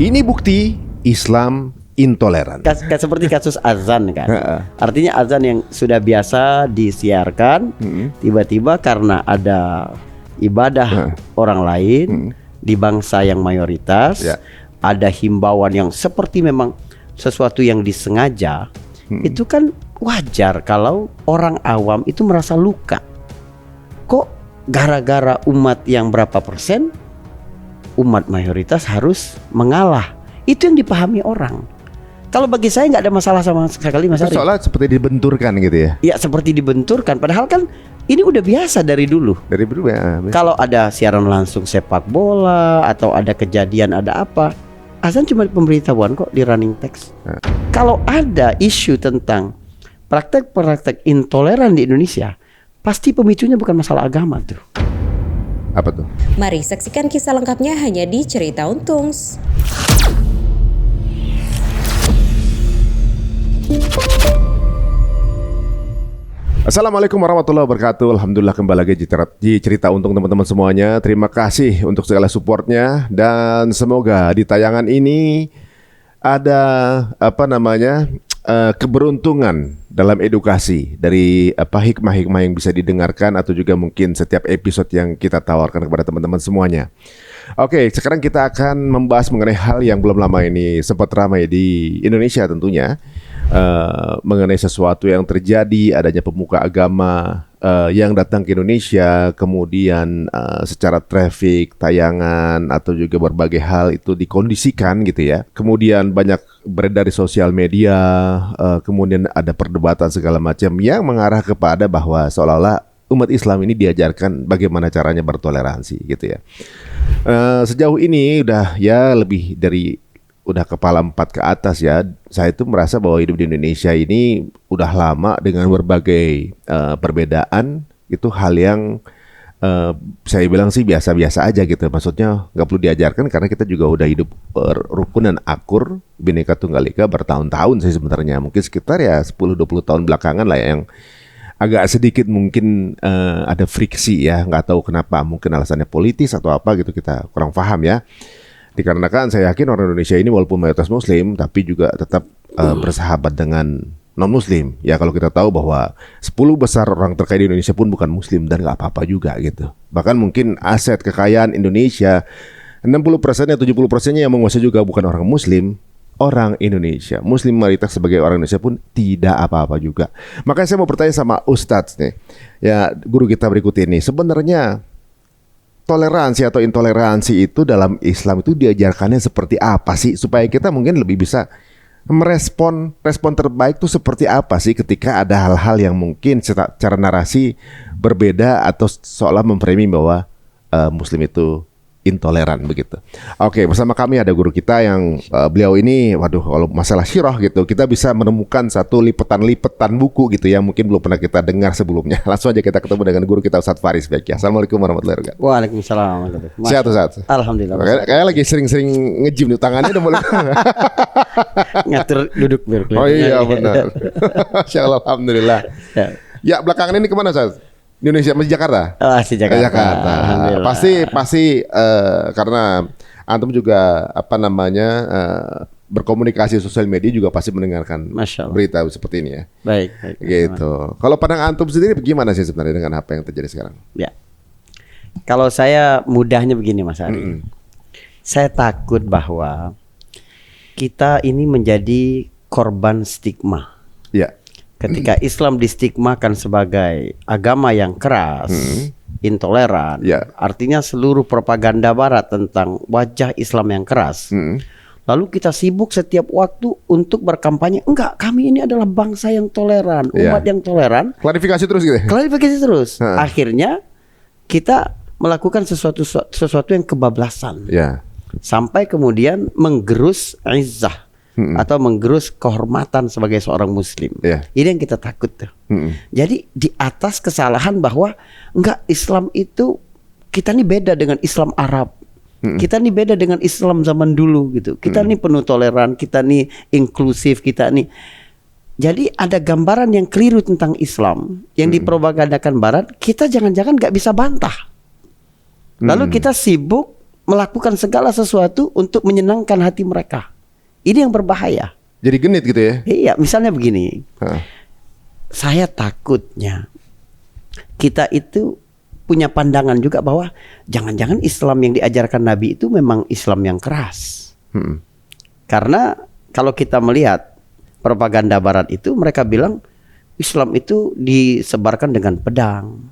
Ini bukti Islam intoleran. Seperti kasus azan kan. Artinya azan yang sudah biasa disiarkan, tiba-tiba karena ada ibadah orang lain di bangsa yang mayoritas, ada himbauan yang seperti memang sesuatu yang disengaja, itu kan wajar kalau orang awam itu merasa luka. Kok gara-gara umat yang berapa persen, umat mayoritas harus mengalah? Itu yang dipahami orang. Kalau bagi saya nggak ada masalah sama sekali, Mas Ari. Soalnya seperti dibenturkan gitu ya? Ya seperti dibenturkan, padahal kan ini udah biasa dari dulu. Dari dulu ya. Kalau ada siaran langsung sepak bola atau ada kejadian ada apa, azan cuma pemberitahuan kok di running text. Kalau ada isu tentang praktek-praktek intoleran di Indonesia, pasti pemicunya bukan masalah agama tuh. Apa tuh? Mari saksikan kisah lengkapnya hanya di Cerita Untungs. Assalamualaikum warahmatullahi wabarakatuh. Alhamdulillah kembali lagi di Cerita Untung teman-teman semuanya. Terima kasih untuk segala supportnya. Dan semoga di tayangan ini ada keberuntungan dalam edukasi dari hikmah-hikmah yang bisa didengarkan, atau juga mungkin setiap episode yang kita tawarkan kepada teman-teman semuanya. Oke, sekarang kita akan membahas mengenai hal yang belum lama ini sempat ramai di Indonesia tentunya. Mengenai sesuatu yang terjadi, adanya pemuka agama yang datang ke Indonesia, kemudian secara traffic, tayangan, atau juga berbagai hal itu dikondisikan gitu ya. Kemudian banyak beredar di sosial media, kemudian ada perdebatan segala macam yang mengarah kepada bahwa seolah-olah umat Islam ini diajarkan bagaimana caranya bertoleransi gitu ya. Sejauh ini udah kepala 4 ke atas ya. Saya itu merasa bahwa hidup di Indonesia ini udah lama dengan berbagai perbedaan. Itu hal yang saya bilang sih biasa-biasa aja gitu. Maksudnya nggak perlu diajarkan karena kita juga udah hidup rukun dan akur, Bhinneka Tunggal Ika bertahun-tahun sih sebenarnya. Mungkin sekitar ya 10-20 tahun belakangan lah yang agak sedikit mungkin ada friksi ya. Nggak tahu kenapa, mungkin alasannya politis atau apa gitu, kita kurang paham ya. Dikarenakan saya yakin orang Indonesia ini walaupun mayoritas Muslim, tapi juga tetap bersahabat dengan non-Muslim. Ya kalau kita tahu bahwa 10 besar orang terkaya di Indonesia pun bukan Muslim, dan nggak apa-apa juga gitu. Bahkan mungkin aset kekayaan Indonesia 60% atau 70%-nya yang menguasai juga bukan orang Muslim, orang Indonesia. Muslim mayoritas sebagai orang Indonesia pun tidak apa-apa juga. Makanya saya mau bertanya sama Ustadz nih, ya guru kita berikut ini. Sebenarnya toleransi atau intoleransi itu dalam Islam itu diajarkannya seperti apa sih, supaya kita mungkin lebih bisa respon terbaik itu seperti apa sih ketika ada hal-hal yang mungkin secara narasi berbeda atau seolah memframing bahwa Muslim itu intoleran begitu. Oke, bersama kami ada guru kita yang beliau ini, kalau masalah syirah gitu, kita bisa menemukan satu lipetan buku gitu yang mungkin belum pernah kita dengar sebelumnya. Langsung aja kita ketemu dengan guru kita Ustadz Faris Beki. Assalamualaikum warahmatullahi wabarakatuh. Waalaikumsalam. Sehat Ustadz? Alhamdulillah. Kayak lagi sering-sering ngejim di tangannya udah mulai ngatur duduk biar. Oh iya benar. Insyaallah, alhamdulillah. Ya belakangan ini kemana Ustadz? Di Indonesia, masih Jakarta? Masih Jakarta. Pasti karena antum juga berkomunikasi sosial media juga pasti mendengarkan berita seperti ini ya. Baik. Gitu. Kalau pandangan antum sendiri bagaimana sih sebenarnya dengan apa yang terjadi sekarang? Ya. Kalau saya mudahnya begini Mas Ari. Saya takut bahwa kita ini menjadi korban stigma. Ya. Ketika Islam distigmakan sebagai agama yang keras, intoleran, artinya seluruh propaganda Barat tentang wajah Islam yang keras. Lalu kita sibuk setiap waktu untuk berkampanye, enggak, kami ini adalah bangsa yang toleran, umat yang toleran. Klarifikasi terus gitu. Klarifikasi terus. Akhirnya kita melakukan sesuatu yang kebablasan. Sampai kemudian menggerus izzah atau menggerus kehormatan sebagai seorang Muslim. Ini yang kita takut tuh. Jadi di atas kesalahan bahwa enggak, Islam itu kita nih beda dengan Islam Arab. Kita nih beda dengan Islam zaman dulu gitu. Kita nih penuh toleran, kita nih inklusif, kita nih. Jadi ada gambaran yang keliru tentang Islam yang dipropagandakan Barat. Kita jangan-jangan nggak bisa bantah. Lalu kita sibuk melakukan segala sesuatu untuk menyenangkan hati mereka. Ini yang berbahaya. Jadi genit gitu ya? Iya, misalnya begini. Saya takutnya kita itu punya pandangan juga bahwa jangan-jangan Islam yang diajarkan Nabi itu memang Islam yang keras. Karena kalau kita melihat propaganda Barat itu, mereka bilang Islam itu disebarkan dengan pedang.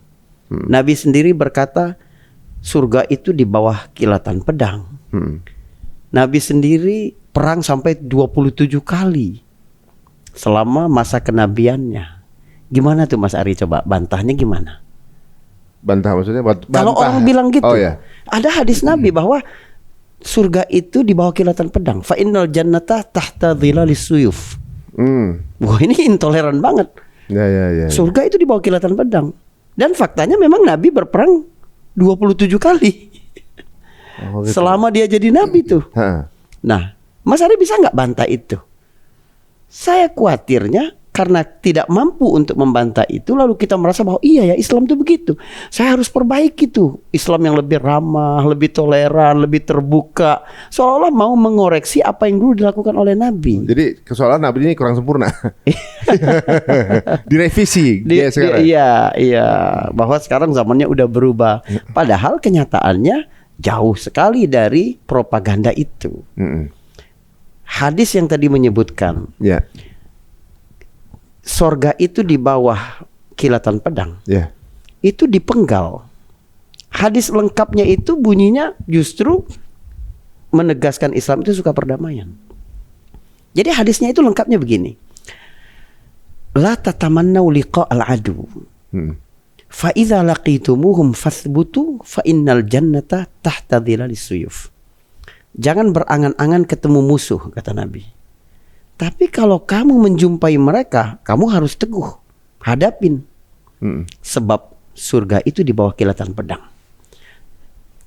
Nabi sendiri berkata surga itu di bawah kilatan pedang. Nabi sendiri perang sampai 27 kali selama masa kenabiannya. Gimana tuh Mas Ari, coba bantahnya gimana? Bantah maksudnya? Kalau orang bilang gitu, Oh, ya. ada hadis Nabi bahwa surga itu di bawah kilatan pedang. Fa innal jannata tahta dhilalis suyuf. Wah, ini intoleran banget. Ya. Surga itu di bawah kilatan pedang. Dan faktanya memang Nabi berperang 27 kali. Oh, gitu. Selama dia jadi Nabi tuh. Nah, Mas Ari bisa nggak bantah itu? Saya khawatirnya karena tidak mampu untuk membantah itu, lalu kita merasa bahwa iya ya Islam itu begitu. Saya harus perbaiki tuh Islam yang lebih ramah, lebih toleran, lebih terbuka. Seolah-olah mau mengoreksi apa yang dulu dilakukan oleh Nabi. Jadi kesoalan Nabi ini kurang sempurna. Direvisi. Iya. Bahwa sekarang zamannya udah berubah. Padahal kenyataannya jauh sekali dari propaganda itu. Hadis yang tadi menyebutkan. Ya. Sorga itu di bawah kilatan pedang. Ya. Itu dipenggal. Hadis lengkapnya itu bunyinya justru menegaskan Islam itu suka perdamaian. Jadi hadisnya itu lengkapnya begini. La tatamannau liqa'al adu. Fa idza laqitumuhum fathbutu fa innal jannata tahta dhilalis suyuf. Jangan berangan-angan ketemu musuh, kata Nabi. Tapi kalau kamu menjumpai mereka, kamu harus teguh, hadapin. Sebab surga itu di bawah kilatan pedang.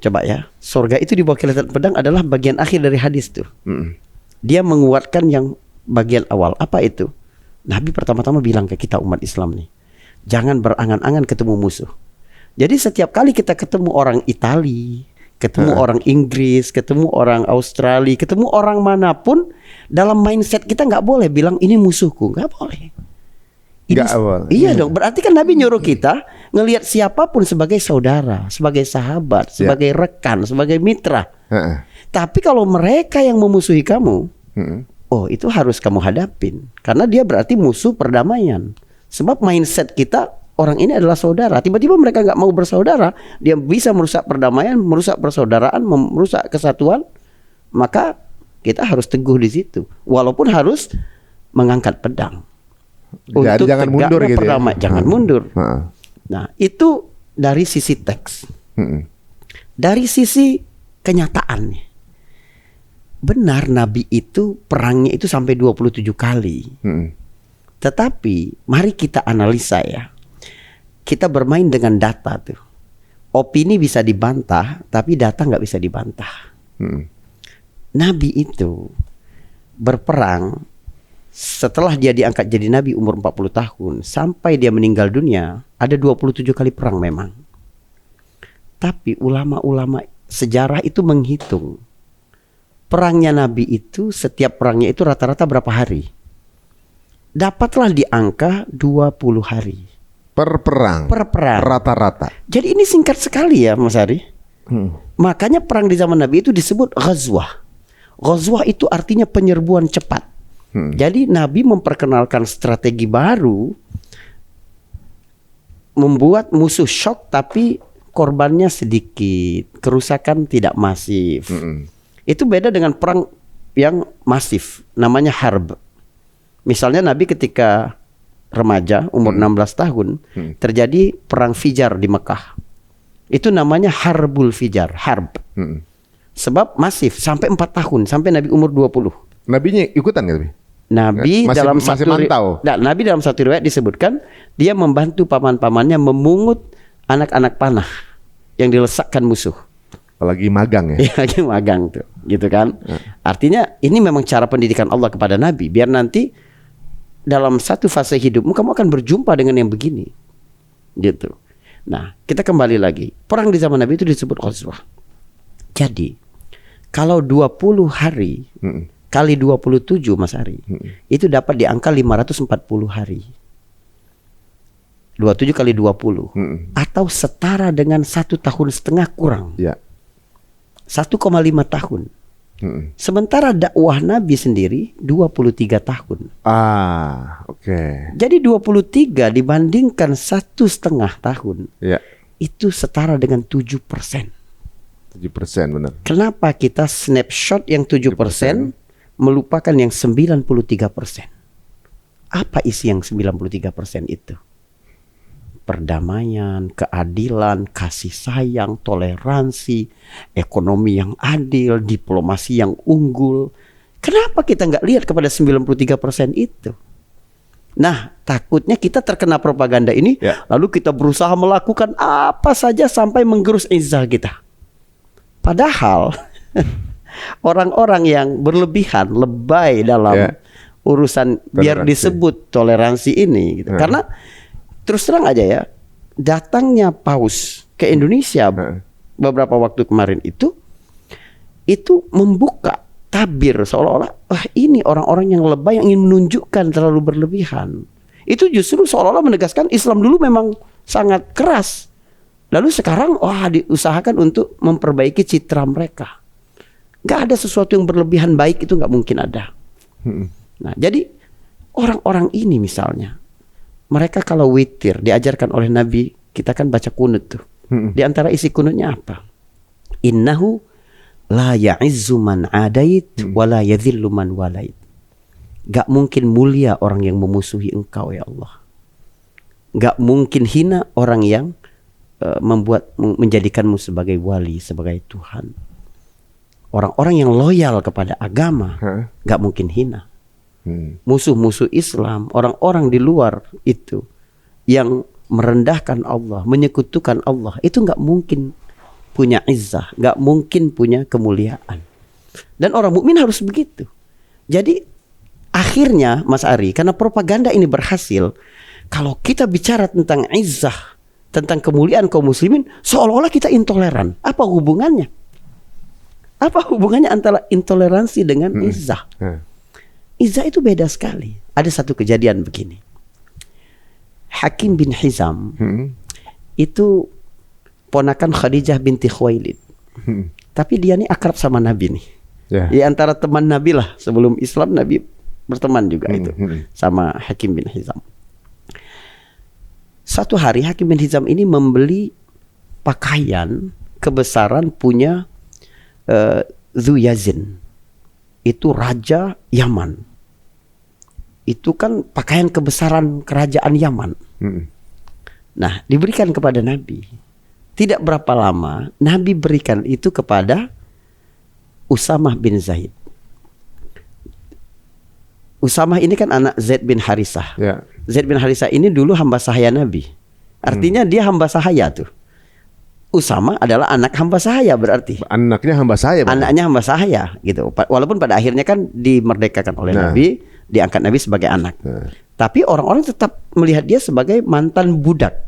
Coba ya, surga itu di bawah kilatan pedang adalah bagian akhir dari hadis tuh. Dia menguatkan yang bagian awal. Apa itu? Nabi pertama-tama bilang ke kita umat Islam nih, jangan berangan-angan ketemu musuh. Jadi setiap kali kita ketemu orang Itali, ketemu orang Inggris, ketemu orang Australia, ketemu orang manapun, dalam mindset kita nggak boleh bilang ini musuhku, nggak boleh. Iya dong, berarti kan Nabi nyuruh kita ngelihat siapapun sebagai saudara, sebagai sahabat, sebagai rekan, sebagai mitra. Tapi kalau mereka yang memusuhi kamu, oh itu harus kamu hadapin, karena dia berarti musuh perdamaian. Sebab mindset kita, orang ini adalah saudara. Tiba-tiba mereka nggak mau bersaudara, dia bisa merusak perdamaian, merusak persaudaraan, merusak kesatuan. Maka kita harus teguh di situ, walaupun harus mengangkat pedang. Untuk jangan mundur gitu ya. Jangan mundur. Nah, itu dari sisi teks. Dari sisi kenyataannya, benar Nabi itu perangnya itu sampai 27 kali. Tetapi mari kita analisa ya. Kita bermain dengan data tuh. Opini bisa dibantah, tapi data nggak bisa dibantah. Nabi itu berperang setelah dia diangkat jadi Nabi umur 40 tahun sampai dia meninggal dunia, ada 27 kali perang memang. Tapi ulama-ulama sejarah itu menghitung perangnya Nabi itu, setiap perangnya itu rata-rata berapa hari? Dapatlah di angka 20 hari. Per perang. Rata-rata. Jadi ini singkat sekali ya Mas Ari. Makanya perang di zaman Nabi itu disebut ghazwah. Ghazwah itu artinya penyerbuan cepat. Jadi Nabi memperkenalkan strategi baru, membuat musuh shock tapi korbannya sedikit, kerusakan tidak masif. Itu beda dengan perang yang masif, namanya harb. Misalnya Nabi ketika remaja umur 16 tahun terjadi perang Fijar di Mekah. Itu namanya harbul Fijar, harb. Sebab masif sampai 4 tahun, sampai Nabi umur 20. Nabinya ikutan nggak? Nabi dalam satu riwayat disebutkan dia membantu paman-pamannya memungut anak-anak panah yang dilesakkan musuh. Apalagi magang ya. Iya, lagi magang tuh, gitu kan. Artinya ini memang cara pendidikan Allah kepada Nabi, biar nanti dalam satu fase hidupmu kamu akan berjumpa dengan yang begini, gitu. Nah, kita kembali lagi. Perang di zaman Nabi itu disebut ghazwah. Jadi Kalau 20 hari kali 27 Mas Ari, itu dapat di angka 540 hari. 27 kali 20 atau setara dengan 1,5 tahun kurang. Ya. 1,5 tahun. Sementara dakwah Nabi sendiri 23 tahun. Oke. Jadi 23 dibandingkan 1,5 tahun. Ya. Itu setara dengan 7%. 7% benar. Kenapa kita snapshot yang 7% melupakan yang 93%? Apa isi yang 93% itu? Perdamaian, keadilan, kasih sayang, toleransi, ekonomi yang adil, diplomasi yang unggul. Kenapa kita nggak lihat kepada 93% itu? Nah, takutnya kita terkena propaganda ini, lalu kita berusaha melakukan apa saja sampai menggerus izzah kita. Padahal orang-orang yang berlebihan, lebay dalam urusan biar disebut toleransi ini, gitu. Karena terus terang aja ya, datangnya paus ke Indonesia beberapa waktu kemarin itu membuka tabir seolah-olah ini orang-orang yang lebay yang ingin menunjukkan terlalu berlebihan. Itu justru seolah-olah menegaskan Islam dulu memang sangat keras. Lalu sekarang diusahakan untuk memperbaiki citra mereka. Gak ada sesuatu yang berlebihan baik itu gak mungkin ada. Nah, jadi orang-orang ini misalnya, mereka kalau witir diajarkan oleh Nabi, kita kan baca kunut tuh. Di antara isi kunutnya apa? Innahu la ya'izzu man adait wa la yadhillu man walait. Gak mungkin mulia orang yang memusuhi engkau ya Allah. Gak mungkin hina orang yang menjadikanmu sebagai wali, sebagai Tuhan. Orang-orang yang loyal kepada agama gak mungkin hina. Musuh-musuh Islam, orang-orang di luar itu yang merendahkan Allah, menyekutukan Allah, itu nggak mungkin punya izzah, nggak mungkin punya kemuliaan. Dan orang mukmin harus begitu. Jadi akhirnya Mas Ari, karena propaganda ini berhasil, kalau kita bicara tentang izzah, tentang kemuliaan kaum muslimin, seolah-olah kita intoleran. Apa hubungannya? Apa hubungannya antara intoleransi dengan izzah? Izzah itu beda sekali. Ada satu kejadian begini. Hakim bin Hizam itu ponakan Khadijah binti Khuwailid. Tapi dia ini akrab sama Nabi nih. Di antara teman Nabi lah. Sebelum Islam Nabi berteman juga itu sama Hakim bin Hizam. Suatu hari Hakim bin Hizam ini membeli pakaian kebesaran punya Dzu Yazin. Itu raja Yaman. Itu kan pakaian kebesaran kerajaan Yaman. Nah, diberikan kepada Nabi. Tidak berapa lama Nabi berikan itu kepada Usamah bin Zaid. Usamah ini kan anak Zaid bin Harisah. Zaid bin Harisah ini dulu hamba sahaya Nabi. Artinya dia hamba sahaya tuh. Usamah adalah anak hamba sahaya berarti. Anaknya hamba sahaya. Anaknya hamba sahaya gitu. Walaupun pada akhirnya kan dimerdekakan oleh Nabi, diangkat Nabi sebagai anak. Tapi orang-orang tetap melihat dia sebagai mantan budak.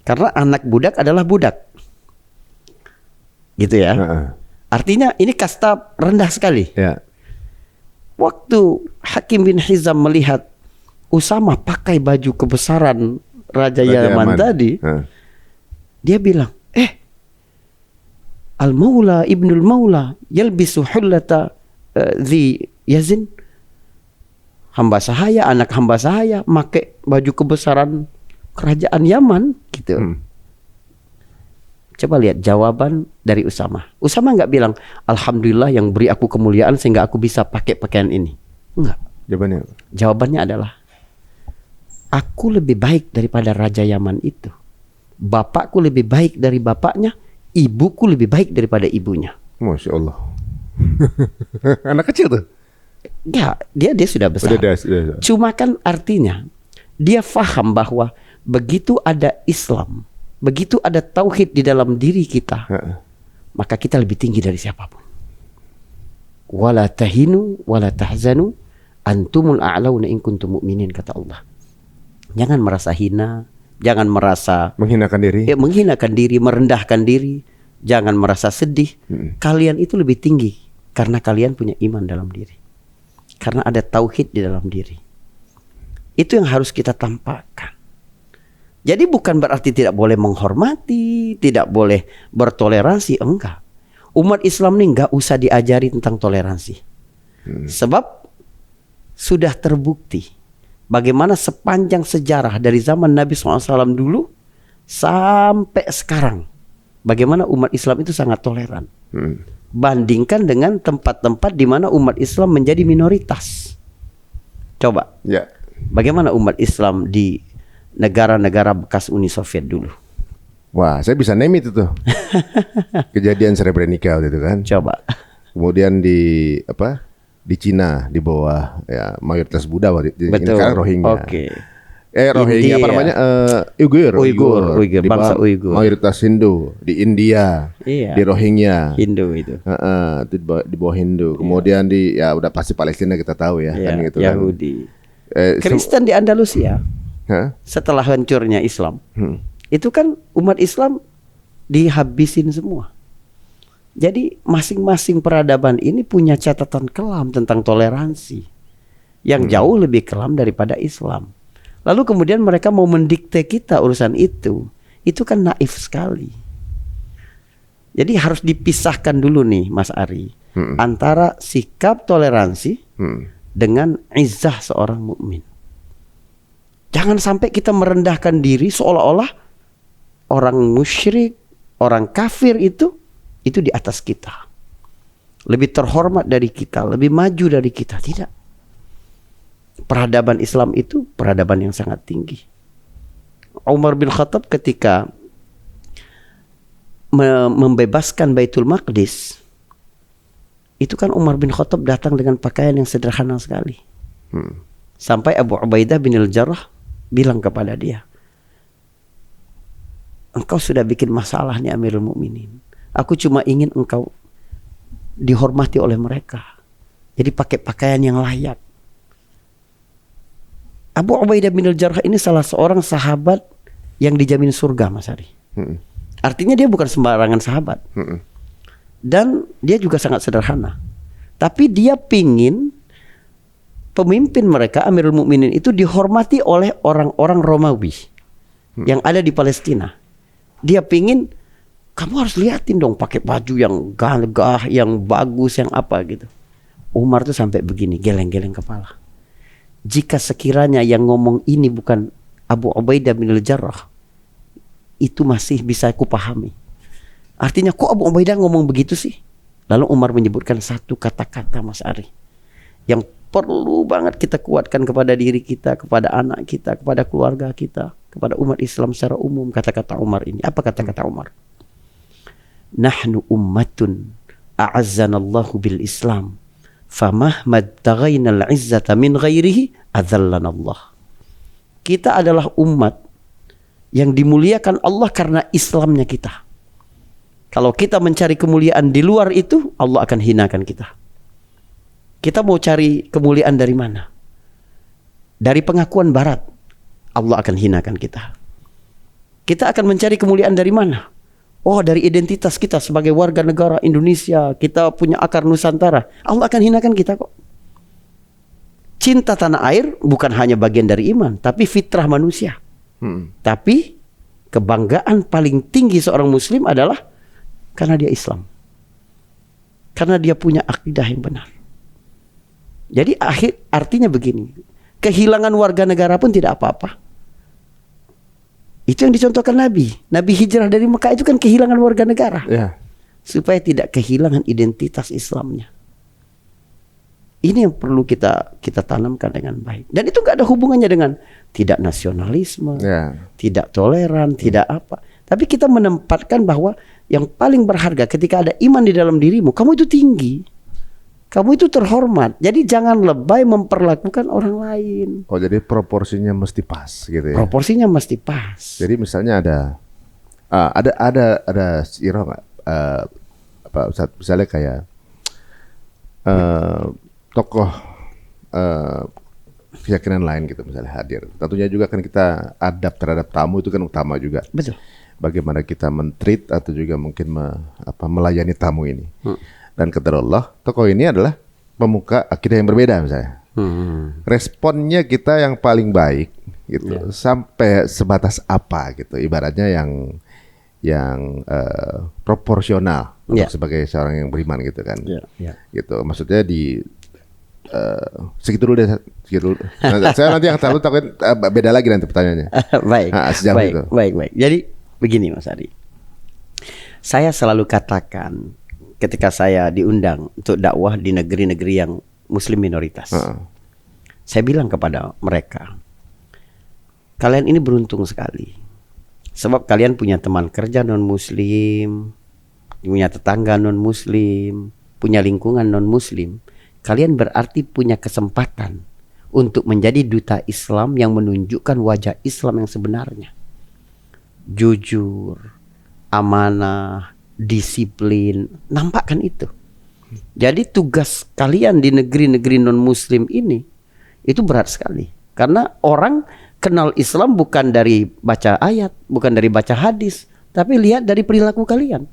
Karena anak budak adalah budak. Gitu ya. Artinya ini kasta rendah sekali. Waktu Hakim bin Hizam melihat Usamah pakai baju kebesaran Raja Yaman tadi, dia bilang, Al-Maula ibnul Maula yalbisu hullata Dzi Yazin. Hamba sahaya, anak hamba sahaya pakai baju kebesaran kerajaan Yaman gitu. Coba lihat jawaban dari Usamah. Usamah nggak bilang, Alhamdulillah yang beri aku kemuliaan sehingga aku bisa pakai pakaian ini. Enggak. Jawabannya adalah, aku lebih baik daripada Raja Yaman itu. Bapakku lebih baik dari bapaknya. Ibuku lebih baik daripada ibunya. Masya Allah. Anak kecil tuh? Ya, dia sudah besar. Sudah. Cuma kan artinya dia faham bahwa begitu ada Islam, begitu ada tauhid di dalam diri kita, maka kita lebih tinggi dari siapapun. Wala tahinu wala tahzanu antumul a'launa in kuntum mu'minin, kata Allah. Jangan merasa hina, jangan merasa menghinakan diri, merendahkan diri. Jangan merasa sedih. Kalian itu lebih tinggi karena kalian punya iman dalam diri. Karena ada tauhid di dalam diri. Itu yang harus kita tampakkan. Jadi bukan berarti tidak boleh menghormati, tidak boleh bertoleransi, enggak. Umat Islam ini enggak usah diajari tentang toleransi. Sebab sudah terbukti bagaimana sepanjang sejarah dari zaman Nabi SAW dulu sampai sekarang, bagaimana umat Islam itu sangat toleran. Bandingkan dengan tempat-tempat di mana umat Islam menjadi minoritas. Coba, bagaimana umat Islam di negara-negara bekas Uni Soviet dulu? Wah, saya bisa name itu tuh. Kejadian Srebrenica waktu itu kan. Coba. Kemudian di Cina di bawah ya mayoritas Buddha waktu itu. Betul. Sekarang Rohingya. Oke. Rohingya apa namanya? Uyghur, Bangsa Uyghur. Mayoritas Hindu di India, di Rohingya. Hindu itu. Itu di bawah Hindu. Kemudian di udah pasti Palestina kita tahu ya, kan gitu. Yahudi. Kristen di Andalusia. Setelah hancurnya Islam, itu kan umat Islam dihabisin semua. Jadi masing-masing peradaban ini punya catatan kelam tentang toleransi yang jauh lebih kelam daripada Islam. Lalu kemudian mereka mau mendikte kita urusan itu kan naif sekali. Jadi harus dipisahkan dulu nih Mas Ari, antara sikap toleransi dengan izzah seorang mukmin. Jangan sampai kita merendahkan diri seolah-olah orang musyrik, orang kafir itu di atas kita. Lebih terhormat dari kita, lebih maju dari kita. Tidak. Peradaban Islam itu peradaban yang sangat tinggi. Umar bin Khattab ketika membebaskan Baitul Maqdis, itu kan Umar bin Khattab datang dengan pakaian yang sederhana sekali. Sampai Abu Ubaidah bin al-Jarrah bilang kepada dia, engkau sudah bikin masalah nih Amirul Mukminin. Aku cuma ingin engkau dihormati oleh mereka. Jadi pakai pakaian yang layak. Abu Ubaidah bin al-Jarrah ini salah seorang sahabat yang dijamin surga, Mas Ari. Artinya dia bukan sembarangan sahabat. Dan dia juga sangat sederhana. Tapi dia pingin pemimpin mereka, Amirul Mukminin itu dihormati oleh orang-orang Romawi yang ada di Palestina. Dia pingin, kamu harus liatin dong pakai baju yang gagah, yang bagus, yang apa gitu. Umar tuh sampai begini, geleng-geleng kepala. Jika sekiranya yang ngomong ini bukan Abu Ubaidah bin al-Jarrah, itu masih bisa aku pahami. Artinya kok Abu Ubaidah ngomong begitu sih? Lalu Umar menyebutkan satu kata-kata, Mas Ari, yang perlu banget kita kuatkan kepada diri kita, kepada anak kita, kepada keluarga kita, kepada umat Islam secara umum. Kata-kata Umar ini, apa kata-kata Umar? Nahnu ummatun a'azzanallahu bil Islam, famahmad taghainal izzata min ghairihi adzallanallah. Kita adalah umat yang dimuliakan Allah karena Islamnya kita. Kalau kita mencari kemuliaan di luar itu, Allah akan hinakan kita. Kita mau cari kemuliaan dari mana? Dari pengakuan barat, Allah akan hinakan kita. Kita akan mencari kemuliaan dari mana? Oh, dari identitas kita sebagai warga negara Indonesia, kita punya akar Nusantara. Allah akan hinakan kita kok. Cinta tanah air bukan hanya bagian dari iman, tapi fitrah manusia. Tapi kebanggaan paling tinggi seorang muslim adalah karena dia Islam. Karena dia punya akidah yang benar. Jadi artinya begini, kehilangan warga negara pun tidak apa-apa. Itu yang dicontohkan Nabi. Nabi hijrah dari Mekah itu kan kehilangan warga negara. Supaya tidak kehilangan identitas Islamnya. Ini yang perlu kita tanamkan dengan baik. Dan itu gak ada hubungannya dengan tidak nasionalisme, tidak toleran, tidak apa. Tapi kita menempatkan bahwa yang paling berharga ketika ada iman di dalam dirimu, kamu itu tinggi. Kamu itu terhormat. Jadi jangan lebay memperlakukan orang lain. Oh, jadi proporsinya mesti pas gitu ya. Proporsinya mesti pas. Jadi misalnya ada siro nggak? Misalnya kayak tokoh keyakinan lain gitu misalnya hadir. Tentunya juga kan kita adab terhadap tamu itu kan utama juga. Betul. bagaimana kita men-treat atau juga mungkin melayani tamu ini. Dan qadarullah, tokoh ini adalah pemuka akidah yang berbeda misalnya. Responnya kita yang paling baik gitu, sampai sebatas apa gitu, ibaratnya yang proporsional untuk sebagai seorang yang beriman gitu kan. Gitu, maksudnya di segitu dulu deh, segitu dulu. Saya nanti yang terlalu takut beda lagi nanti pertanyaannya. Baik. Jadi begini Mas Ari, saya selalu katakan ketika saya diundang untuk dakwah di negeri-negeri yang Muslim minoritas, saya bilang kepada mereka, kalian ini beruntung sekali, sebab kalian punya teman kerja non-Muslim, punya tetangga non-Muslim, punya lingkungan non-Muslim. Kalian berarti punya kesempatan untuk menjadi duta Islam yang menunjukkan wajah Islam yang sebenarnya. Jujur, amanah, disiplin, nampakkan itu. Jadi tugas kalian di negeri-negeri non-Muslim ini itu berat sekali. Karena orang kenal Islam bukan dari baca ayat, bukan dari baca hadis, tapi lihat dari perilaku kalian.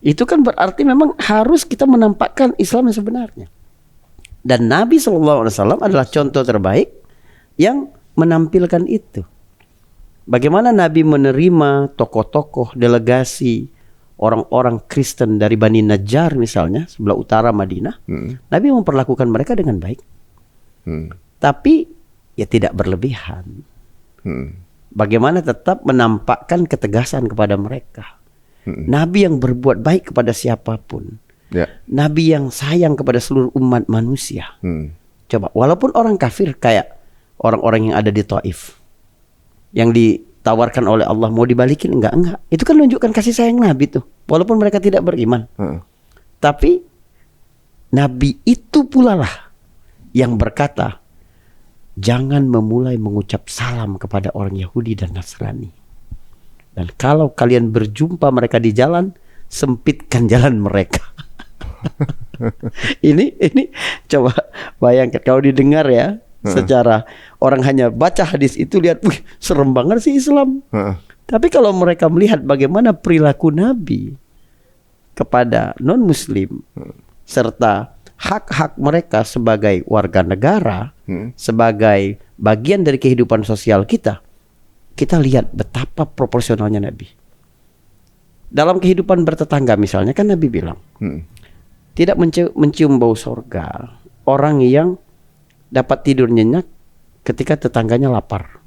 Itu kan berarti memang harus kita menampakkan Islam yang sebenarnya. Dan Nabi SAW adalah contoh terbaik yang menampilkan itu. Bagaimana Nabi menerima tokoh-tokoh delegasi orang-orang Kristen dari Bani Najjar misalnya, sebelah utara Madinah. Nabi memperlakukan mereka dengan baik. Tapi ya tidak berlebihan. Bagaimana tetap menampakkan ketegasan kepada mereka. Nabi yang berbuat baik kepada siapapun. Nabi yang sayang kepada seluruh umat manusia. Coba, walaupun orang kafir kayak orang-orang yang ada di Taif, yang ditawarkan oleh Allah mau dibalikin, enggak. Itu kan menunjukkan kasih sayang Nabi tuh, walaupun mereka tidak beriman. Tapi Nabi itu pula lah yang berkata, jangan memulai mengucap salam kepada orang Yahudi dan Nasrani. Dan kalau kalian berjumpa mereka di jalan, sempitkan jalan mereka. ini coba bayangkan kalau didengar ya, secara orang hanya baca hadis itu lihat, wih serem banget sih Islam. Tapi kalau mereka melihat bagaimana perilaku Nabi kepada non-Muslim, serta hak-hak mereka sebagai warga negara, sebagai bagian dari kehidupan sosial kita lihat betapa proporsionalnya Nabi. Dalam kehidupan bertetangga misalnya kan Nabi bilang, tidak mencium bau sorga orang yang dapat tidur nyenyak ketika tetangganya lapar.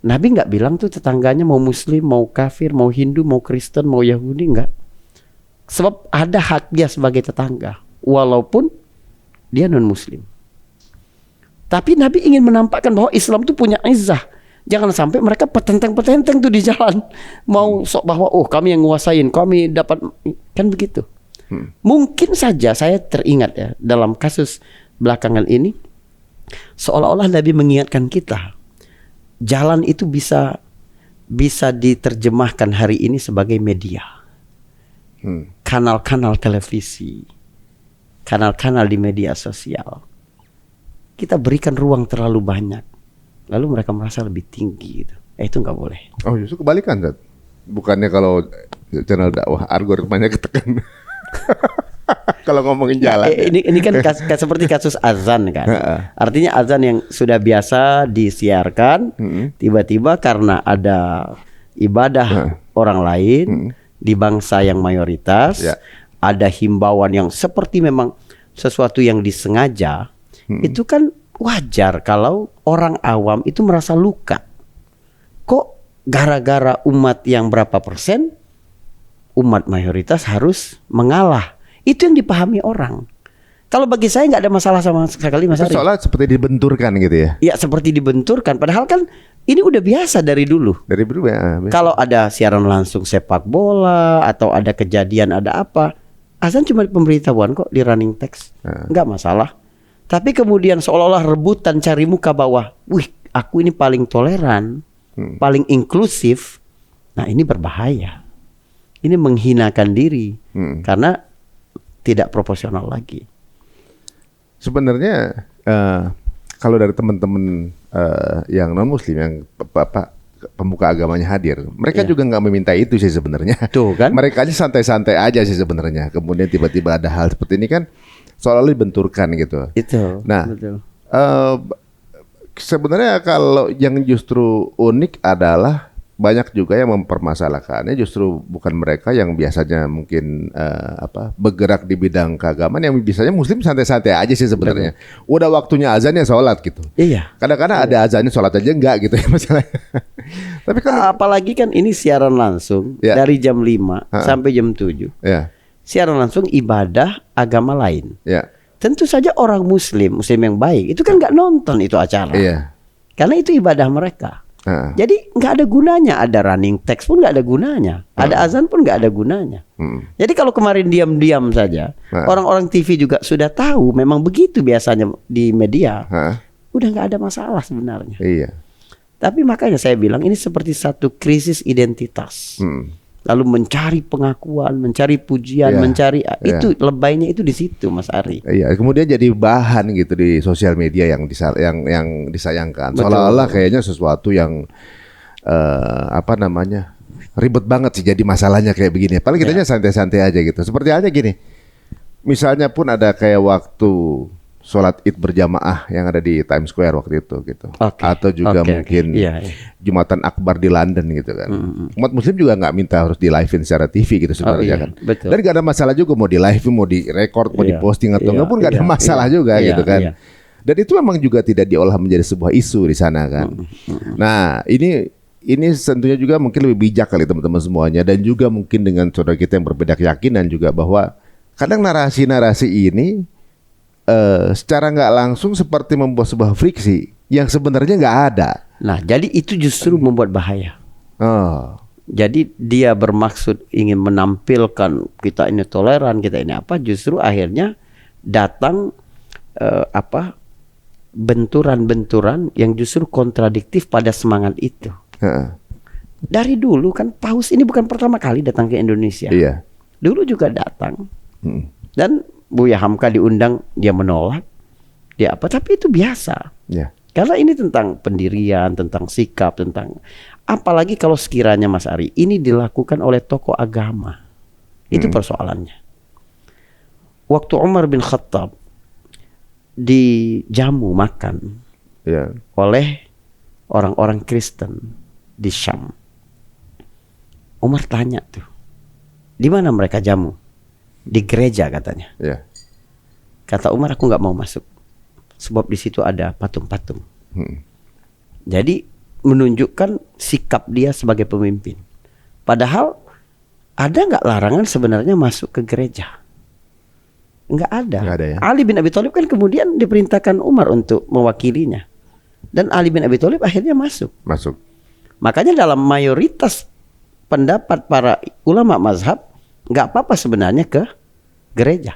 Nabi nggak bilang tuh tetangganya mau Muslim, mau kafir, mau Hindu, mau Kristen, mau Yahudi, nggak. Sebab ada hak dia sebagai tetangga, walaupun dia non Muslim. Tapi Nabi ingin menampakkan bahwa Islam tuh punya izzah. Jangan sampai mereka petenteng-petenteng tuh di jalan, mau sok bahwa kami yang nguasain, kami dapat, kan begitu. Mungkin saja saya teringat ya dalam kasus belakangan ini, seolah-olah Nabi mengingatkan kita, jalan itu bisa diterjemahkan hari ini sebagai media, kanal-kanal televisi, kanal-kanal di media sosial. Kita berikan ruang terlalu banyak, lalu mereka merasa lebih tinggi gitu. Itu nggak boleh. Oh, justru kebalikan, Dad. Bukannya kalau channel dakwah algoritmanya ketekan. Kalau ngomongin jalan. Ini kan seperti kasus azan kan. Artinya azan yang sudah biasa disiarkan, tiba-tiba karena ada ibadah orang lain di bangsa yang mayoritas, ada himbauan yang seperti memang sesuatu yang disengaja, itu kan wajar kalau orang awam itu merasa luka. Kok gara-gara umat yang berapa persen, umat mayoritas harus mengalah? Itu yang dipahami orang. Kalau bagi saya nggak ada masalah sama sekali, Mas Ari. Soalnya seperti dibenturkan gitu ya? Ya seperti dibenturkan. Padahal kan ini udah biasa dari dulu. Dari dulu ya. Kalau ada siaran langsung sepak bola atau ada kejadian ada apa, azan cuma pemberitahuan kok di running text, nggak masalah. Tapi kemudian seolah-olah rebutan cari muka bawah. Wih, aku ini paling toleran, paling inklusif. Nah ini berbahaya. Ini menghinakan diri karena tidak proporsional lagi. Sebenarnya kalau dari teman-teman yang non Muslim yang Bapak pemuka agamanya hadir. Mereka juga nggak meminta itu sih sebenarnya. Tuh kan? Mereka aja santai-santai aja sih sebenarnya. Kemudian tiba-tiba ada hal seperti ini kan seolah-olah dibenturkan gitu. Itu. Nah, betul. Sebenarnya kalau yang justru unik adalah banyak juga yang mempermasalahkannya justru bukan mereka yang biasanya mungkin bergerak di bidang keagamaan, yang biasanya muslim santai-santai aja sih sebenarnya. Udah waktunya azan ya sholat gitu. Iya. Kadang-kadang ada azannya sholat aja enggak gitu ya masalahnya. Tapi kan apalagi kan ini siaran langsung dari jam 5 sampai jam 7. Ya. Siaran langsung ibadah agama lain. Ya. Tentu saja orang muslim yang baik itu kan nggak nonton itu acara. Iya. Karena itu ibadah mereka. Jadi nggak ada gunanya, ada running text pun nggak ada gunanya, ada azan pun nggak ada gunanya. Jadi kalau kemarin diam-diam saja, orang-orang TV juga sudah tahu memang begitu biasanya di media, udah nggak ada masalah sebenarnya. Iya. Tapi makanya saya bilang ini seperti satu krisis identitas. Lalu mencari pengakuan, mencari pujian, mencari itu lebaynya itu di situ, Mas Ari. Iya, kemudian jadi bahan gitu di sosial media yang disayangkan. Seolah-olah kayaknya sesuatu yang ribet banget sih jadi masalahnya kayak begini. Paling kitanya santai-santai aja gitu. Seperti aja gini. Misalnya pun ada kayak waktu sholat Id berjamaah yang ada di Times Square waktu itu gitu. Atau juga mungkin Jumatan Akbar di London gitu kan. Umat muslim juga nggak minta harus di live-in secara TV gitu sebenarnya kan. Betul. Dan nggak ada masalah juga mau di live, mau di record, mau di posting atau nggak pun nggak ada masalah juga gitu kan. Dan itu memang juga tidak diolah menjadi sebuah isu di sana kan. Nah ini tentunya juga mungkin lebih bijak kali teman-teman semuanya, dan juga mungkin dengan saudara kita yang berbeda keyakinan juga bahwa kadang narasi-narasi ini secara nggak langsung seperti membuat sebuah friksi yang sebenarnya nggak ada. Nah, jadi itu justru membuat bahaya. Jadi dia bermaksud ingin menampilkan kita ini toleran, kita ini apa, justru akhirnya datang benturan-benturan yang justru kontradiktif pada semangat itu. Dari dulu kan Paus ini bukan pertama kali datang ke Indonesia. Iya. Dulu juga datang. Dan Buya Hamka diundang, dia menolak, dia apa? Tapi itu biasa. Karena ini tentang pendirian, tentang sikap, tentang apalagi kalau sekiranya Mas Ari ini dilakukan oleh tokoh agama, itu persoalannya. Waktu Umar bin Khattab dijamu makan oleh orang-orang Kristen di Syam, Umar tanya tuh, di mana mereka jamu? Di gereja katanya. Kata Umar, aku nggak mau masuk sebab di situ ada patung-patung. Jadi menunjukkan sikap dia sebagai pemimpin. Padahal ada nggak larangan sebenarnya masuk ke gereja? Nggak ada. Ali bin Abi Thalib kan kemudian diperintahkan Umar untuk mewakilinya, dan Ali bin Abi Thalib akhirnya masuk. Makanya dalam mayoritas pendapat para ulama mazhab, nggak apa-apa sebenarnya ke gereja.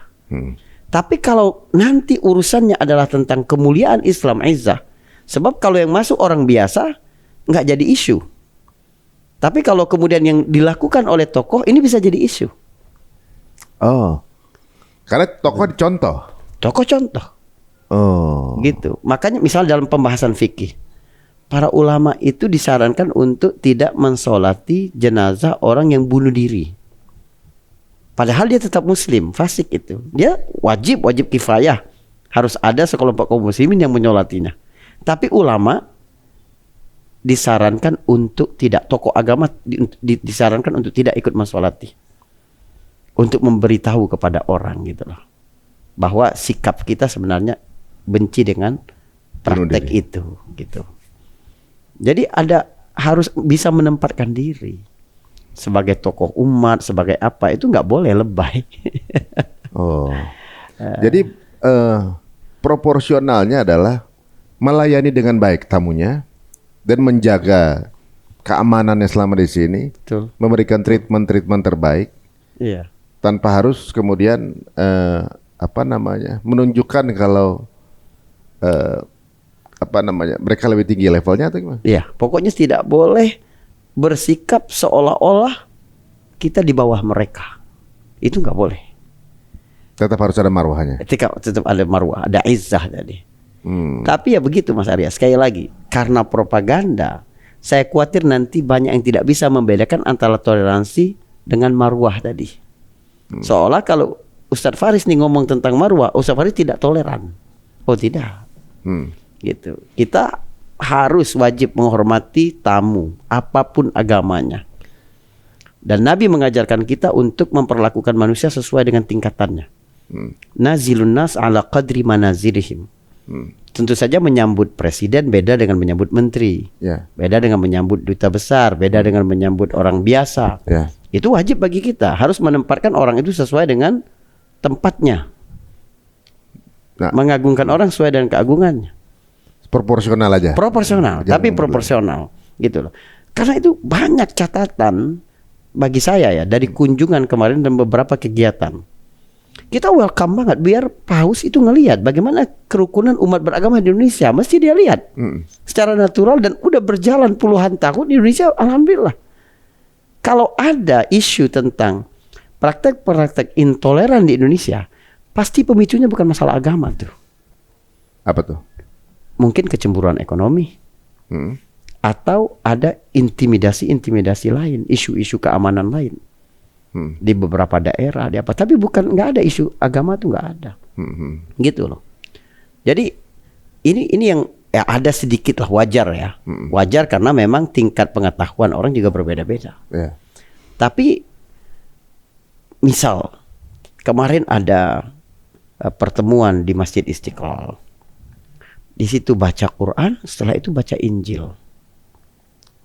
Tapi kalau nanti urusannya adalah tentang kemuliaan Islam, izzah, sebab kalau yang masuk orang biasa nggak jadi isu. Tapi kalau kemudian yang dilakukan oleh tokoh ini bisa jadi isu. Karena tokoh dicontoh. Tokoh contoh. Gitu. Makanya misal dalam pembahasan fikih, para ulama itu disarankan untuk tidak mensolati jenazah orang yang bunuh diri. Padahal dia tetap muslim, fasik itu. Dia wajib kifayah. Harus ada sekelompok kaum muslimin yang menyolatinya. Tapi ulama disarankan untuk tidak, tokoh agama disarankan untuk tidak ikut mensolati. Untuk memberitahu kepada orang gitu loh, bahwa sikap kita sebenarnya benci dengan praktek itu gitu. Jadi harus bisa menempatkan diri. Sebagai tokoh umat, sebagai apa, itu nggak boleh lebay. Jadi proporsionalnya adalah melayani dengan baik tamunya dan menjaga keamanannya selama di sini. Betul. Memberikan treatment terbaik. Tanpa harus kemudian menunjukkan kalau mereka lebih tinggi levelnya atau gimana? Pokoknya tidak boleh bersikap seolah-olah kita di bawah mereka. Itu nggak boleh. Tetap harus ada marwahnya. Tetap ada marwah, ada izzah tadi. Tapi ya begitu Mas Arya, sekali lagi, karena propaganda Saya khawatir nanti banyak yang tidak bisa membedakan antara toleransi dengan marwah tadi. Seolah kalau Ustadz Faris nih ngomong tentang marwah, Ustadz Faris tidak toleran. Oh tidak. Gitu. Kita harus wajib menghormati tamu apapun agamanya. Dan Nabi mengajarkan kita untuk memperlakukan manusia sesuai dengan tingkatannya. Nazilun nas ala qadri manazilihim. Tentu saja menyambut presiden beda dengan menyambut menteri, beda dengan menyambut duta besar, beda dengan menyambut orang biasa. Itu wajib bagi kita, harus menempatkan orang itu sesuai dengan tempatnya. Mengagungkan orang sesuai dengan keagungannya. Proporsional aja. Proporsional, tapi proporsional gitu loh. Karena itu banyak catatan bagi saya ya dari kunjungan kemarin dan beberapa kegiatan. Kita welcome banget biar Paus itu ngelihat bagaimana kerukunan umat beragama di Indonesia. Mesti dia lihat secara natural dan udah berjalan puluhan tahun di Indonesia. Alhamdulillah. Kalau ada isu tentang praktek-praktek intoleran di Indonesia, pasti pemicunya bukan masalah agama tuh. Apa tuh? Mungkin kecemburuan ekonomi, atau ada intimidasi-intimidasi lain, isu-isu keamanan lain. Di beberapa daerah, di apa, tapi bukan, nggak ada isu agama tuh, nggak ada, gitu loh. Jadi ini yang ya ada sedikit lah, wajar ya, wajar karena memang tingkat pengetahuan orang juga berbeda-beda. Tapi misal kemarin ada pertemuan di Masjid Istiqlal, di situ baca Quran, setelah itu baca Injil.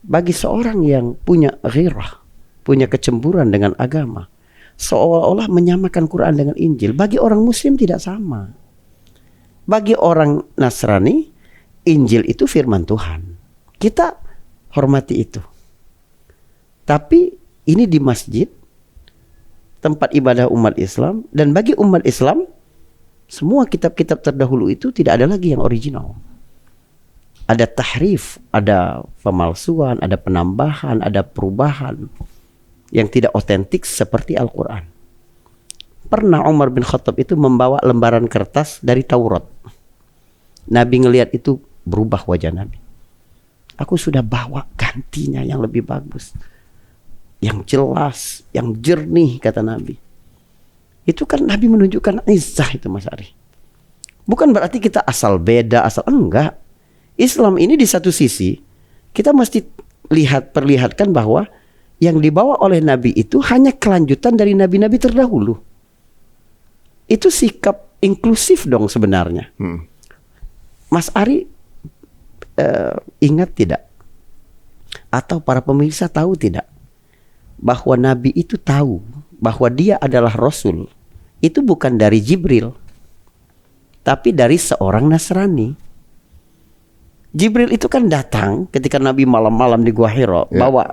Bagi seorang yang punya ghirah, punya kecemburuan dengan agama, seolah-olah menyamakan Quran dengan Injil. Bagi orang Muslim tidak sama. Bagi orang Nasrani, Injil itu firman Tuhan. Kita hormati itu. Tapi ini di masjid, tempat ibadah umat Islam, dan bagi umat Islam, semua kitab-kitab terdahulu itu tidak ada lagi yang original. Ada tahrif, ada pemalsuan, ada penambahan, ada perubahan yang tidak otentik seperti Al-Quran. Pernah Umar bin Khattab itu membawa lembaran kertas dari Taurat. Nabi ngelihat itu, berubah wajah Nabi. Aku sudah bawa gantinya yang lebih bagus, yang jelas, yang jernih, kata Nabi. Itu kan Nabi menunjukkan izzah itu, Mas Ari. Bukan berarti kita asal beda, asal enggak. Islam ini di satu sisi kita mesti perlihatkan bahwa yang dibawa oleh Nabi itu hanya kelanjutan dari nabi-nabi terdahulu. Itu sikap inklusif dong sebenarnya. Mas Ari ingat tidak? Atau para pemirsa tahu tidak? Bahwa Nabi itu tahu bahwa dia adalah Rasul. Itu bukan dari Jibril, tapi dari seorang Nasrani. Jibril itu kan datang ketika Nabi malam-malam di Gua Hira, bawa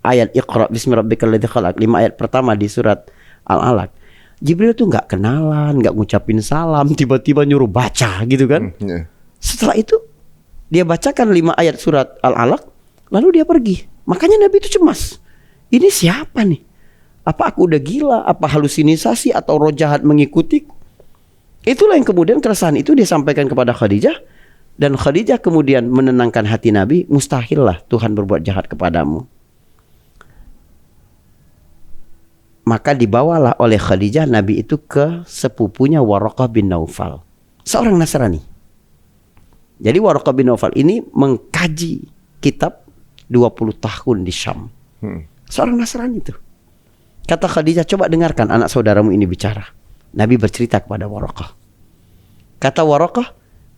ayat Iqra bismi rabbikal ladzi khalaq, 5 ayat pertama di surat Al-Alaq. Jibril tuh nggak kenalan, nggak ngucapin salam, tiba-tiba nyuruh baca gitu kan. Setelah itu dia bacakan 5 ayat surat Al-Alaq, lalu dia pergi. Makanya Nabi itu cemas. Ini siapa nih? Apa aku udah gila? Apa halusinasi atau roh jahat mengikuti? Itulah yang kemudian keresahan itu dia sampaikan kepada Khadijah. Dan Khadijah kemudian menenangkan hati Nabi, mustahillah Tuhan berbuat jahat kepadamu. Maka dibawalah oleh Khadijah Nabi itu ke sepupunya Waraqah bin Naufal, seorang Nasrani. Jadi Waraqah bin Naufal ini mengkaji kitab 20 tahun di Syam. Seorang Nasrani itu. Kata Khadijah, coba dengarkan anak saudaramu ini bicara. Nabi bercerita kepada Waraqah. Kata Waraqah,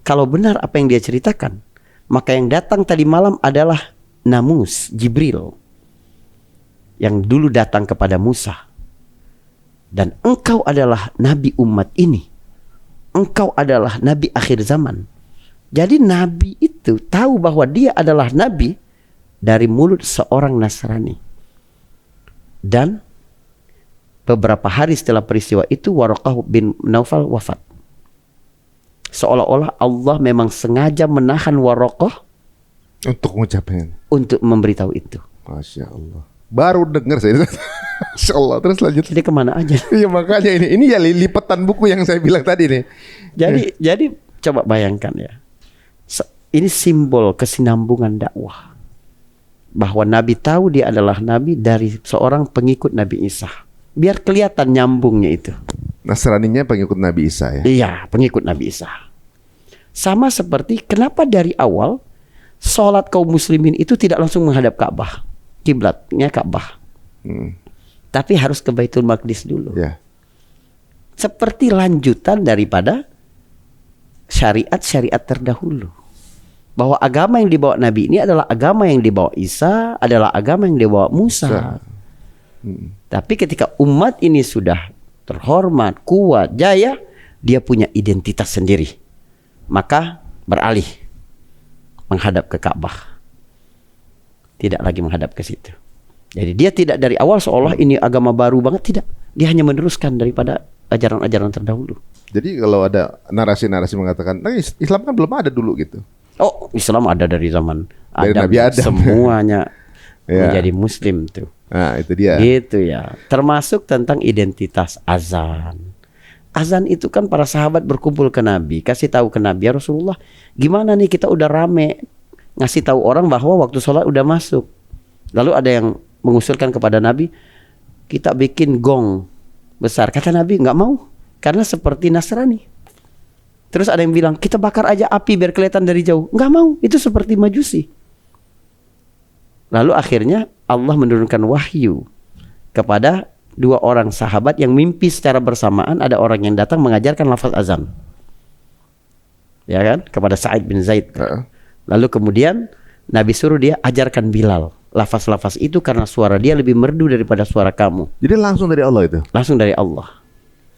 kalau benar apa yang dia ceritakan, maka yang datang tadi malam adalah Namus, Jibril, yang dulu datang kepada Musa. Dan engkau adalah nabi umat ini. Engkau adalah nabi akhir zaman. Jadi nabi itu tahu bahwa dia adalah nabi dari mulut seorang Nasrani. Dan beberapa hari setelah peristiwa itu Waraqah bin Naufal wafat. Seolah-olah Allah memang sengaja menahan Waraqah untuk mengucapkan, untuk memberitahu itu. Masya Allah. Baru dengar saya. Masya Allah. Terus lanjut. Jadi kemana aja? Iya makanya ini ya lipetan buku yang saya bilang tadi nih. Jadi coba bayangkan ya. Ini simbol kesinambungan dakwah. bahwa Nabi tahu dia adalah Nabi dari seorang pengikut Nabi Isa. Biar kelihatan nyambungnya itu. Nasraninya pengikut Nabi Isa ya? Iya, pengikut Nabi Isa. Sama seperti kenapa dari awal sholat kaum muslimin itu tidak langsung menghadap Ka'bah. Kiblatnya Ka'bah. Tapi harus ke Baitul Maqdis dulu. Ya. Seperti lanjutan daripada syariat-syariat terdahulu. Bahwa agama yang dibawa Nabi ini adalah agama yang dibawa Isa, adalah agama yang dibawa Musa. Tapi ketika umat ini sudah terhormat, kuat, jaya, dia punya identitas sendiri. Maka beralih menghadap ke Ka'bah. Tidak lagi menghadap ke situ. Jadi dia tidak dari awal seolah ini agama baru banget, tidak. Dia hanya meneruskan daripada ajaran-ajaran terdahulu. Jadi kalau ada narasi-narasi mengatakan, nah, Islam kan belum ada dulu gitu. Oh, Islam ada dari zaman Dari Adam. Nabi Adam. Semuanya Ya. menjadi Muslim tuh. Nah itu dia. Gitu ya. Termasuk tentang identitas azan. Azan itu kan para sahabat berkumpul ke Nabi, kasih tahu ke Nabi, ya Rasulullah, gimana nih kita udah rame ngasih tahu orang bahwa waktu sholat udah masuk. Lalu ada yang mengusulkan kepada Nabi, kita bikin gong besar. Kata Nabi, nggak mau, karena seperti Nasrani. Terus ada yang bilang, kita bakar aja api biar kelihatan dari jauh. Nggak mau, itu seperti Majusi. Lalu akhirnya Allah menurunkan wahyu kepada dua orang sahabat yang mimpi secara bersamaan. Ada orang yang datang mengajarkan lafaz azan, ya kan, kepada Sa'id bin Zaid. Lalu kemudian Nabi suruh dia ajarkan Bilal lafaz-lafaz itu karena suara dia lebih merdu daripada suara kamu. Jadi langsung dari Allah itu? Langsung dari Allah.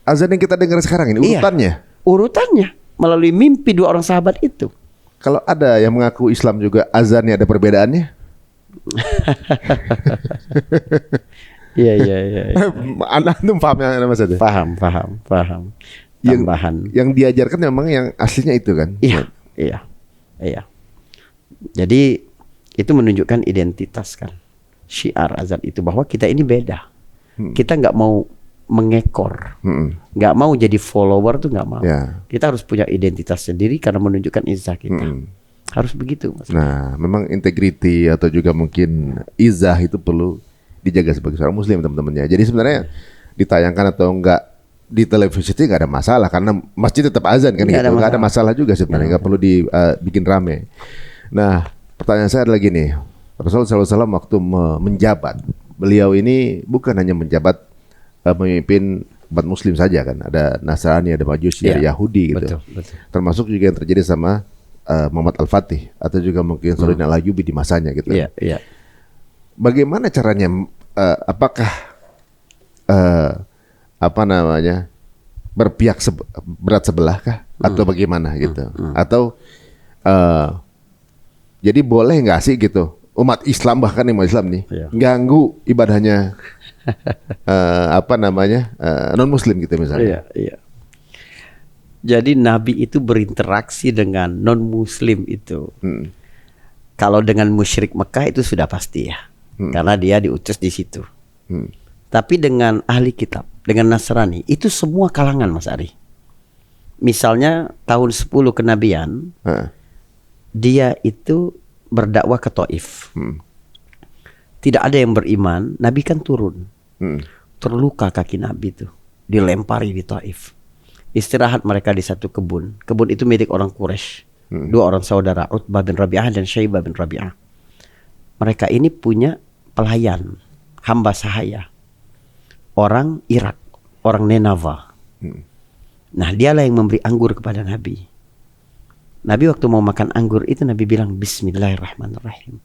Azan yang kita dengar sekarang ini urutannya? Iya, urutannya melalui mimpi dua orang sahabat itu. Kalau ada yang mengaku Islam juga azannya ada perbedaannya? Iya. Antum pahamnya Mas Ade? Paham. Tambahan. Yang diajarkan memang yang aslinya itu kan? Iya. Jadi itu menunjukkan identitas kan. Syiar azan itu bahwa kita ini beda. Kita nggak mau mengekor, nggak mau jadi follower tuh nggak mau. Ya. Kita harus punya identitas sendiri karena menunjukkan izah kita. Harus begitu, Mas. Nah, memang integriti atau juga mungkin izah itu perlu dijaga sebagai seorang Muslim, teman-temannya. Jadi sebenarnya ditayangkan atau enggak di televisi itu nggak ada masalah karena masjid tetap azan kan, gitu. Nggak ada masalah juga sebenarnya, nggak perlu dibikin rame. Nah, pertanyaan saya adalah gini, Rasulullah SAW waktu menjabat, beliau ini bukan hanya menjabat memimpin umat Muslim saja kan, ada Nasrani, ada Majusi, ada Yahudi gitu. Betul. Termasuk juga yang terjadi sama Muhammad Al-Fatih atau juga mungkin Saladin Al-Ayyubi di masanya gitu. Iya. Bagaimana caranya? Apakah berpihak berat sebelah kah? Atau bagaimana gitu? Atau jadi boleh nggak sih gitu umat Islam, bahkan umat Islam nih ganggu ibadahnya non Muslim gitu misalnya? Iya. Jadi Nabi itu berinteraksi dengan non Muslim itu. Kalau dengan musyrik Mekah itu sudah pasti ya, karena dia diutus di situ. Tapi dengan ahli kitab, dengan Nasrani, itu semua kalangan, Mas Ari. Misalnya tahun 10 kenabian, dia itu berdakwah ke Taif. Tidak ada yang beriman, Nabi kan turun. Terluka kaki Nabi itu, dilempari di Taif. Istirahat mereka di satu kebun. Kebun itu milik orang Quraisy. Dua orang saudara, Utbah bin Rabi'ah dan Syaibah bin Rabi'ah. Mereka ini punya pelayan, hamba sahaya, orang Irak, orang Nineveh. Nah, dialah yang memberi anggur kepada Nabi. Nabi waktu mau makan anggur itu Nabi bilang Bismillahirrahmanirrahim.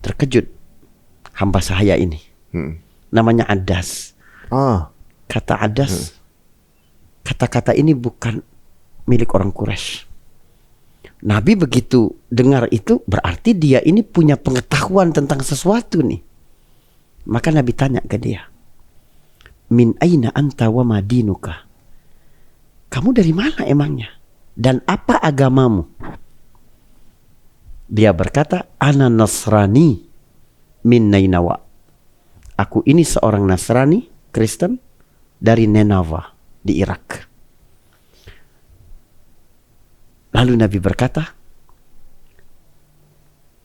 Terkejut hamba sahaya ini. Namanya Adas. Kata Adas, kata-kata ini bukan milik orang Quraisy. Nabi begitu dengar itu berarti dia ini punya pengetahuan tentang sesuatu nih. Maka Nabi tanya ke dia, Min aina anta wa madinuka? Kamu dari mana emangnya? Dan apa agamamu? Dia berkata, Ana Nasrani min Nainawa. Aku ini seorang Nasrani, Kristen dari Nineveh di Irak. Lalu Nabi berkata,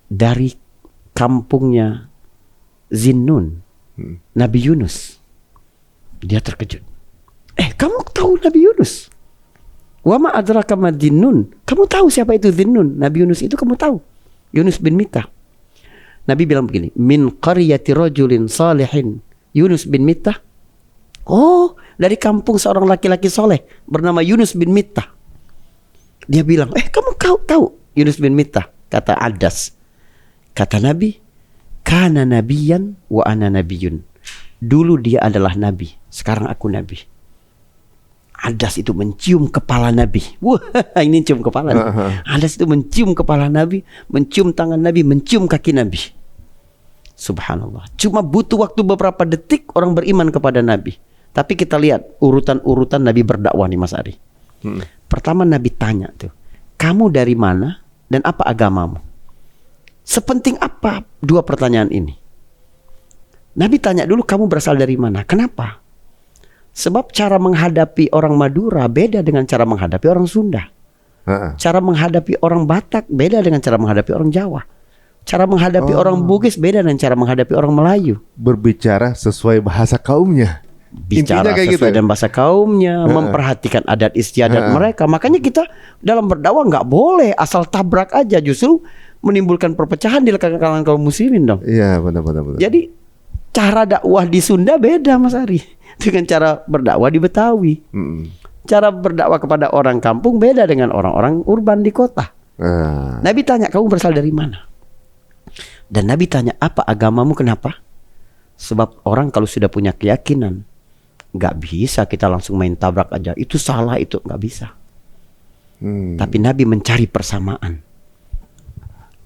dari kampungnya Zinnun, Nabi Yunus. Dia terkejut. Kamu tahu Nabi Yunus? Wa ma adraka ma Zinnun. Kamu tahu siapa itu Zinnun? Nabi Yunus itu kamu tahu? Yunus bin Mittah. Nabi bilang begini, min qaryati rajulin salihin Yunus bin Mittah. Oh, dari kampung seorang laki-laki soleh bernama Yunus bin Mittah. Dia bilang, kamu tahu Yunus bin Mittah? Kata Adas. Kata Nabi, kana nabiyan wa ana nabiyun. Dulu dia adalah nabi, sekarang aku nabi. Adas itu mencium kepala Nabi. Wah, ini cium kepala. Adas itu mencium kepala Nabi, mencium tangan Nabi, mencium kaki Nabi. Subhanallah. Cuma butuh waktu beberapa detik orang beriman kepada Nabi. Tapi kita lihat urutan-urutan Nabi berdakwah nih Mas Ari. Pertama Nabi tanya tuh, kamu dari mana dan apa agamamu? Sepenting apa dua pertanyaan ini? Nabi tanya dulu, kamu berasal dari mana? Kenapa? Sebab cara menghadapi orang Madura beda dengan cara menghadapi orang Sunda. Cara menghadapi orang Batak beda dengan cara menghadapi orang Jawa. Cara menghadapi orang Bugis beda dengan cara menghadapi orang Melayu. Berbicara sesuai bahasa kaumnya. Bicara kayak sesuai gitu. dengan bahasa kaumnya, memperhatikan adat istiadat mereka. Makanya kita dalam berdakwah nggak boleh asal tabrak aja, justru menimbulkan perpecahan di kalangan kaum muslimin dong. Iya, benar. Jadi cara dakwah di Sunda beda Mas Ari dengan cara berdakwah di Betawi. Cara berdakwah kepada orang kampung beda dengan orang-orang urban di kota. Nabi tanya, kamu berasal dari mana? Dan Nabi tanya, apa agamamu? Kenapa? Sebab orang kalau sudah punya keyakinan, nggak bisa kita langsung main tabrak aja. Itu salah, itu nggak bisa. Tapi Nabi mencari persamaan.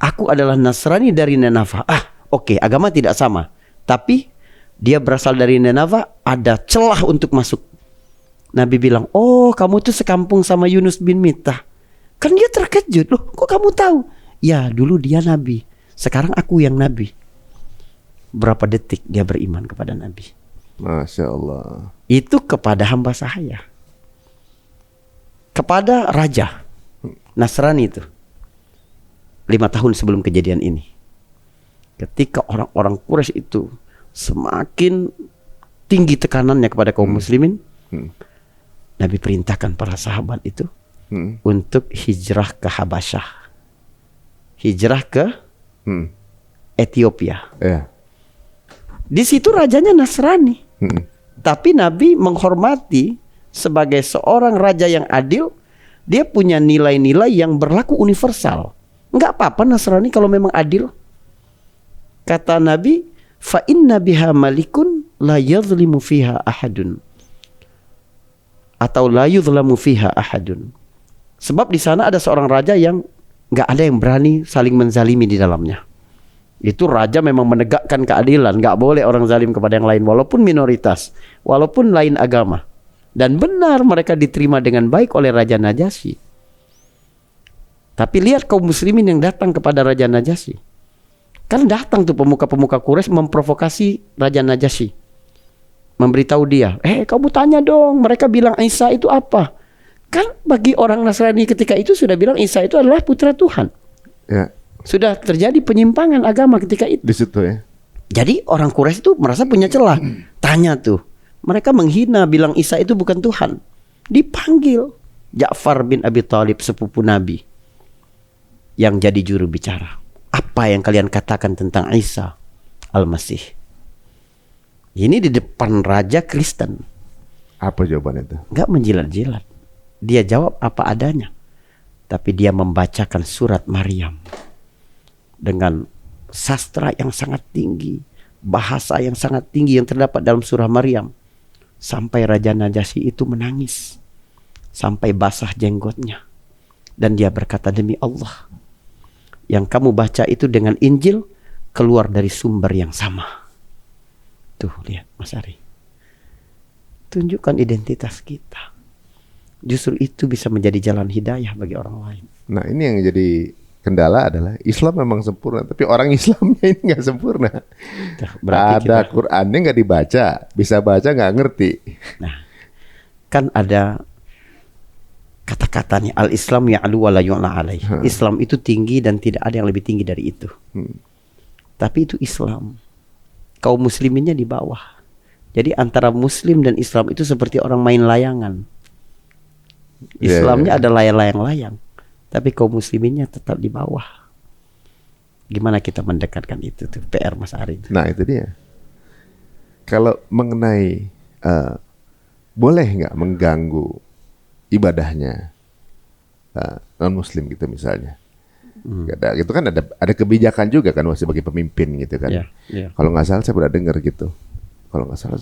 Aku adalah Nasrani dari Nineveh. Oke, agama tidak sama. Tapi dia berasal dari Nineveh, ada celah untuk masuk. Nabi bilang, oh kamu tuh sekampung sama Yunus bin Mittah. Kan dia terkejut, loh kok kamu tahu? Ya dulu dia Nabi, sekarang aku yang Nabi. Berapa detik dia beriman kepada Nabi. Masya Allah. Itu kepada hamba sahaya. Kepada raja Nasrani itu 5 tahun sebelum kejadian ini, ketika orang-orang Quraisy itu semakin tinggi tekanannya kepada kaum muslimin, Nabi perintahkan para sahabat itu untuk hijrah ke Habasyah, hijrah ke Ethiopia. Di situ rajanya Nasrani, tapi Nabi menghormati sebagai seorang raja yang adil. Dia punya nilai-nilai yang berlaku universal. Enggak apa-apa Nasrani kalau memang adil. Kata Nabi, fa inna biha malikun la yadhlimu fiha ahadun, atau la yudhlamu fiha ahadun. Sebab di sana ada seorang raja yang enggak ada yang berani saling menzalimi di dalamnya. Itu raja memang menegakkan keadilan, enggak boleh orang zalim kepada yang lain walaupun minoritas, walaupun lain agama. Dan benar mereka diterima dengan baik oleh Raja Najasyi. Tapi lihat kaum muslimin yang datang kepada Raja Najasyi. Kan datang tuh pemuka-pemuka Quraisy memprovokasi Raja Najasyi. Memberitahu dia, kamu tanya dong, mereka bilang Isa itu apa? Kan bagi orang Nasrani ketika itu sudah bilang Isa itu adalah putra Tuhan. Ya. Sudah terjadi penyimpangan agama ketika itu. Di situ ya. Jadi orang Quraisy itu merasa punya celah. Tanya tuh. Mereka menghina, bilang Isa itu bukan Tuhan. Dipanggil Ja'far bin Abi Thalib, sepupu Nabi, yang jadi juru bicara. Apa yang kalian katakan tentang Isa Al-Masih? Ini di depan raja Kristen. Apa jawaban itu? Enggak menjilat-jilat. Dia jawab apa adanya. Tapi dia membacakan surat Maryam dengan sastra yang sangat tinggi, bahasa yang sangat tinggi yang terdapat dalam surah Maryam. Sampai Raja Najasyi itu menangis, sampai basah jenggotnya. Dan dia berkata, demi Allah, yang kamu baca itu dengan Injil keluar dari sumber yang sama. Tuh lihat Mas Ari, tunjukkan identitas kita. Justru itu bisa menjadi jalan hidayah bagi orang lain. Nah ini yang jadi kendala adalah Islam memang sempurna, tapi orang Islamnya ini nggak sempurna. Ada Qurannya nggak dibaca, bisa baca nggak ngerti. Nah, kan ada kata-katanya al-Islam ya'lu wa la yu'la alaih. Islam itu tinggi dan tidak ada yang lebih tinggi dari itu. Tapi itu Islam. Kaum musliminnya di bawah. Jadi antara muslim dan Islam itu seperti orang main layangan. Islamnya ada layang-layang, tapi kaum musliminnya tetap di bawah. Gimana kita mendekatkan itu tuh PR Mas Ari? Nah itu dia. Kalau mengenai boleh nggak mengganggu ibadahnya non Muslim gitu misalnya? Itu kan ada kebijakan juga kan sebagai pemimpin gitu kan. Kalau nggak salah saya pernah dengar gitu. Kalau nggak salah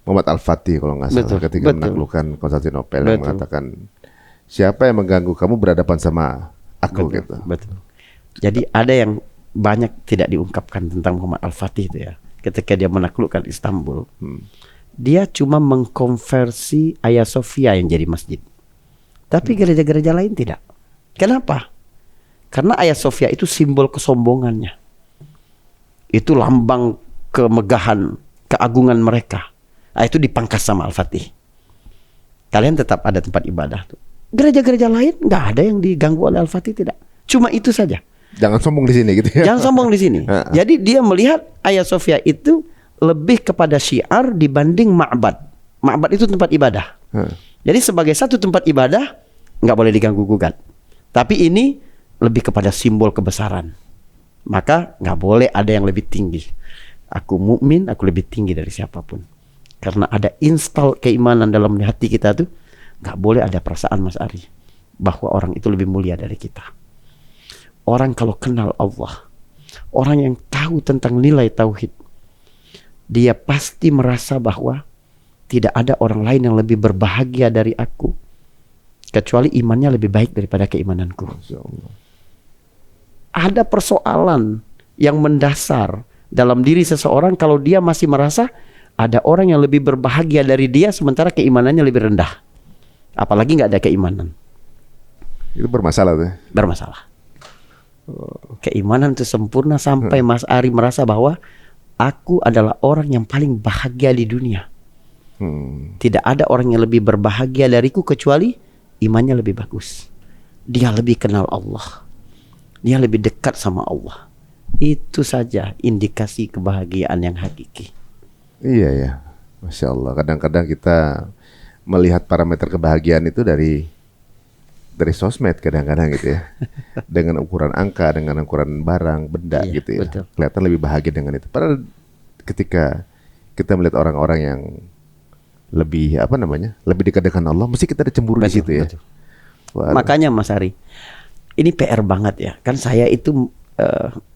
Muhammad Al-Fatih kalau nggak salah ketika menaklukkan Konstantinopel yang mengatakan siapa yang mengganggu kamu berhadapan sama aku gitu. Betul. Jadi ada yang banyak tidak diungkapkan tentang Muhammad Al-Fatih itu ya. Ketika dia menaklukkan Istanbul, dia cuma mengkonversi Hagia Sophia yang jadi masjid. Tapi gereja-gereja lain tidak. Kenapa? Karena Hagia Sophia itu simbol kesombongannya. Itu lambang kemegahan, keagungan mereka. Itu dipangkas sama Al-Fatih. Kalian tetap ada tempat ibadah tuh. Gereja-gereja lain nggak ada yang diganggu oleh Al-Fatih, tidak. Cuma itu saja. Jangan sombong di sini gitu ya. Jangan sombong di sini. Jadi dia melihat Hagia Sophia itu lebih kepada syiar dibanding ma'bad. Ma'bad itu tempat ibadah. Jadi sebagai satu tempat ibadah nggak boleh diganggu gugat. Tapi ini lebih kepada simbol kebesaran. Maka nggak boleh ada yang lebih tinggi. Aku mukmin, aku lebih tinggi dari siapapun. Karena ada install keimanan dalam hati kita tuh, nggak boleh ada perasaan Mas Ari bahwa orang itu lebih mulia dari kita. Orang kalau kenal Allah, orang yang tahu tentang nilai tauhid, dia pasti merasa bahwa tidak ada orang lain yang lebih berbahagia dari aku, kecuali imannya lebih baik daripada keimananku. Ada persoalan yang mendasar dalam diri seseorang kalau dia masih merasa ada orang yang lebih berbahagia dari dia sementara keimanannya lebih rendah. Apalagi nggak ada keimanan. Itu bermasalah tuh. Bermasalah. Keimanan itu sempurna sampai Mas Ari merasa bahwa aku adalah orang yang paling bahagia di dunia. Tidak ada orang yang lebih berbahagia dariku kecuali imannya lebih bagus. Dia lebih kenal Allah. Dia lebih dekat sama Allah. Itu saja indikasi kebahagiaan yang hakiki. Iya ya, Masya Allah. Kadang-kadang kita melihat parameter kebahagiaan itu dari sosmed kadang-kadang gitu ya. Dengan ukuran angka, dengan ukuran barang, benda gitu ya. Betul. Kelihatan lebih bahagia dengan itu. Padahal ketika kita melihat orang-orang yang lebih lebih dekat dengan Allah, mesti kita ada cemburu di situ ya. Makanya Mas Ari, ini PR banget ya. Kan saya itu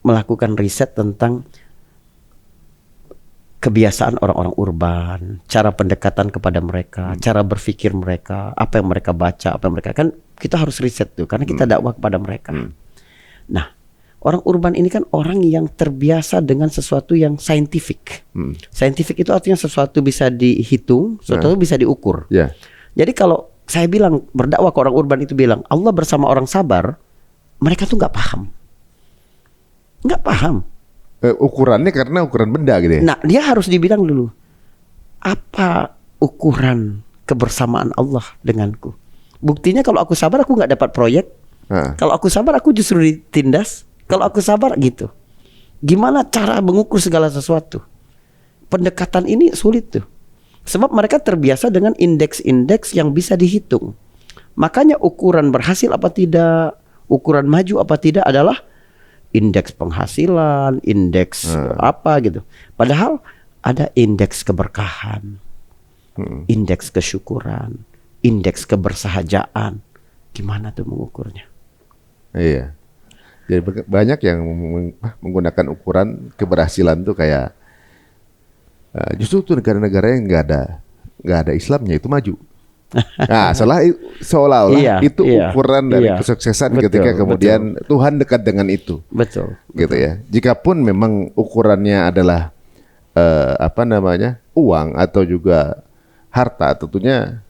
melakukan riset tentang kebiasaan orang-orang urban, cara pendekatan kepada mereka, cara berpikir mereka, apa yang mereka baca, apa yang mereka, kan kita harus riset tuh karena kita dakwah kepada mereka. Nah, orang urban ini kan orang yang terbiasa dengan sesuatu yang scientific. Scientific itu artinya sesuatu bisa dihitung, sesuatu bisa diukur. Jadi kalau saya bilang berdakwah ke orang urban itu bilang Allah bersama orang sabar, mereka tuh nggak paham. Nggak paham. Ukurannya karena ukuran benda gitu ya. Nah, dia harus dibilang dulu, apa ukuran kebersamaan Allah denganku? Buktinya kalau aku sabar aku nggak dapat proyek. Kalau aku sabar aku justru ditindas. Kalau aku sabar gitu. Gimana cara mengukur segala sesuatu? Pendekatan ini sulit tuh. Sebab mereka terbiasa dengan indeks-indeks yang bisa dihitung. Makanya ukuran berhasil apa tidak, ukuran maju apa tidak adalah indeks penghasilan, indeks apa gitu. Padahal ada indeks keberkahan, indeks kesyukuran, indeks kebersahajaan. Gimana tuh mengukurnya? Iya. Jadi banyak yang menggunakan ukuran keberhasilan tuh kayak justru tuh negara-negara yang nggak ada Islamnya itu maju. Nah, seolah-olah itu ukuran dari kesuksesan ketika kemudian Tuhan dekat dengan itu. Betul. Gitu ya. Jikapun memang ukurannya adalah uang atau juga harta, tentunya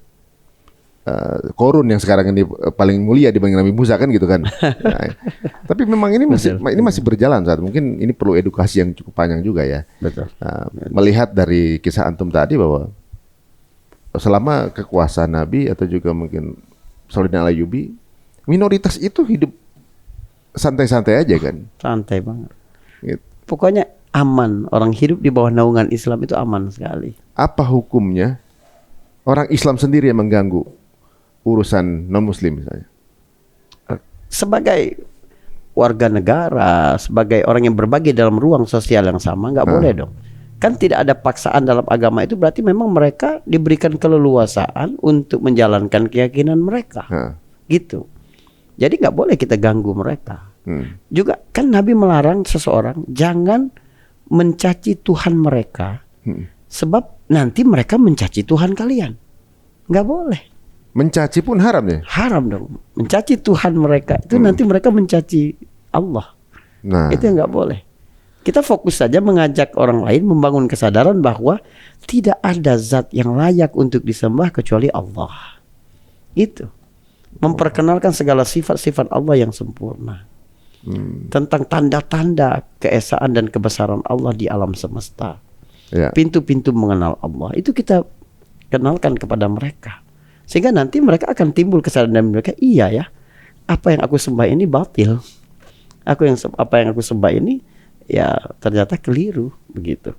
Korun yang sekarang ini paling mulia dibanding Nabi Musa kan gitu kan. Nah, tapi memang ini masih berjalan saat mungkin ini perlu edukasi yang cukup panjang juga ya. Betul. Melihat dari kisah antum tadi bahwa selama kekuasaan Nabi atau juga mungkin Sayyidina Ayyubi, minoritas itu hidup santai-santai aja kan. Santai banget. Gitu. Pokoknya aman. Orang hidup di bawah naungan Islam itu aman sekali. Apa hukumnya orang Islam sendiri yang mengganggu urusan non-muslim misalnya? Sebagai warga negara, sebagai orang yang berbagi dalam ruang sosial yang sama, nggak boleh dong. Kan tidak ada paksaan dalam agama itu, berarti memang mereka diberikan keleluasaan untuk menjalankan keyakinan mereka. Gitu. Jadi nggak boleh kita ganggu mereka. Juga kan Nabi melarang seseorang jangan mencaci Tuhan mereka, sebab nanti mereka mencaci Tuhan kalian. Nggak boleh. Mencaci pun haram ya? Haram dong. Mencaci Tuhan mereka itu nanti mereka mencaci Allah. Nah, Itu yang nggak boleh. Kita fokus saja mengajak orang lain membangun kesadaran bahwa tidak ada zat yang layak untuk disembah kecuali Allah. Itu. Memperkenalkan segala sifat-sifat Allah yang sempurna. Tentang tanda-tanda keesaan dan kebesaran Allah di alam semesta. ya. Pintu-pintu mengenal Allah. Itu kita kenalkan kepada mereka. Sehingga nanti mereka akan timbul kesadaran mereka, iya ya, apa yang aku sembah ini batil. Apa yang aku sembah ini ya ternyata keliru begitu.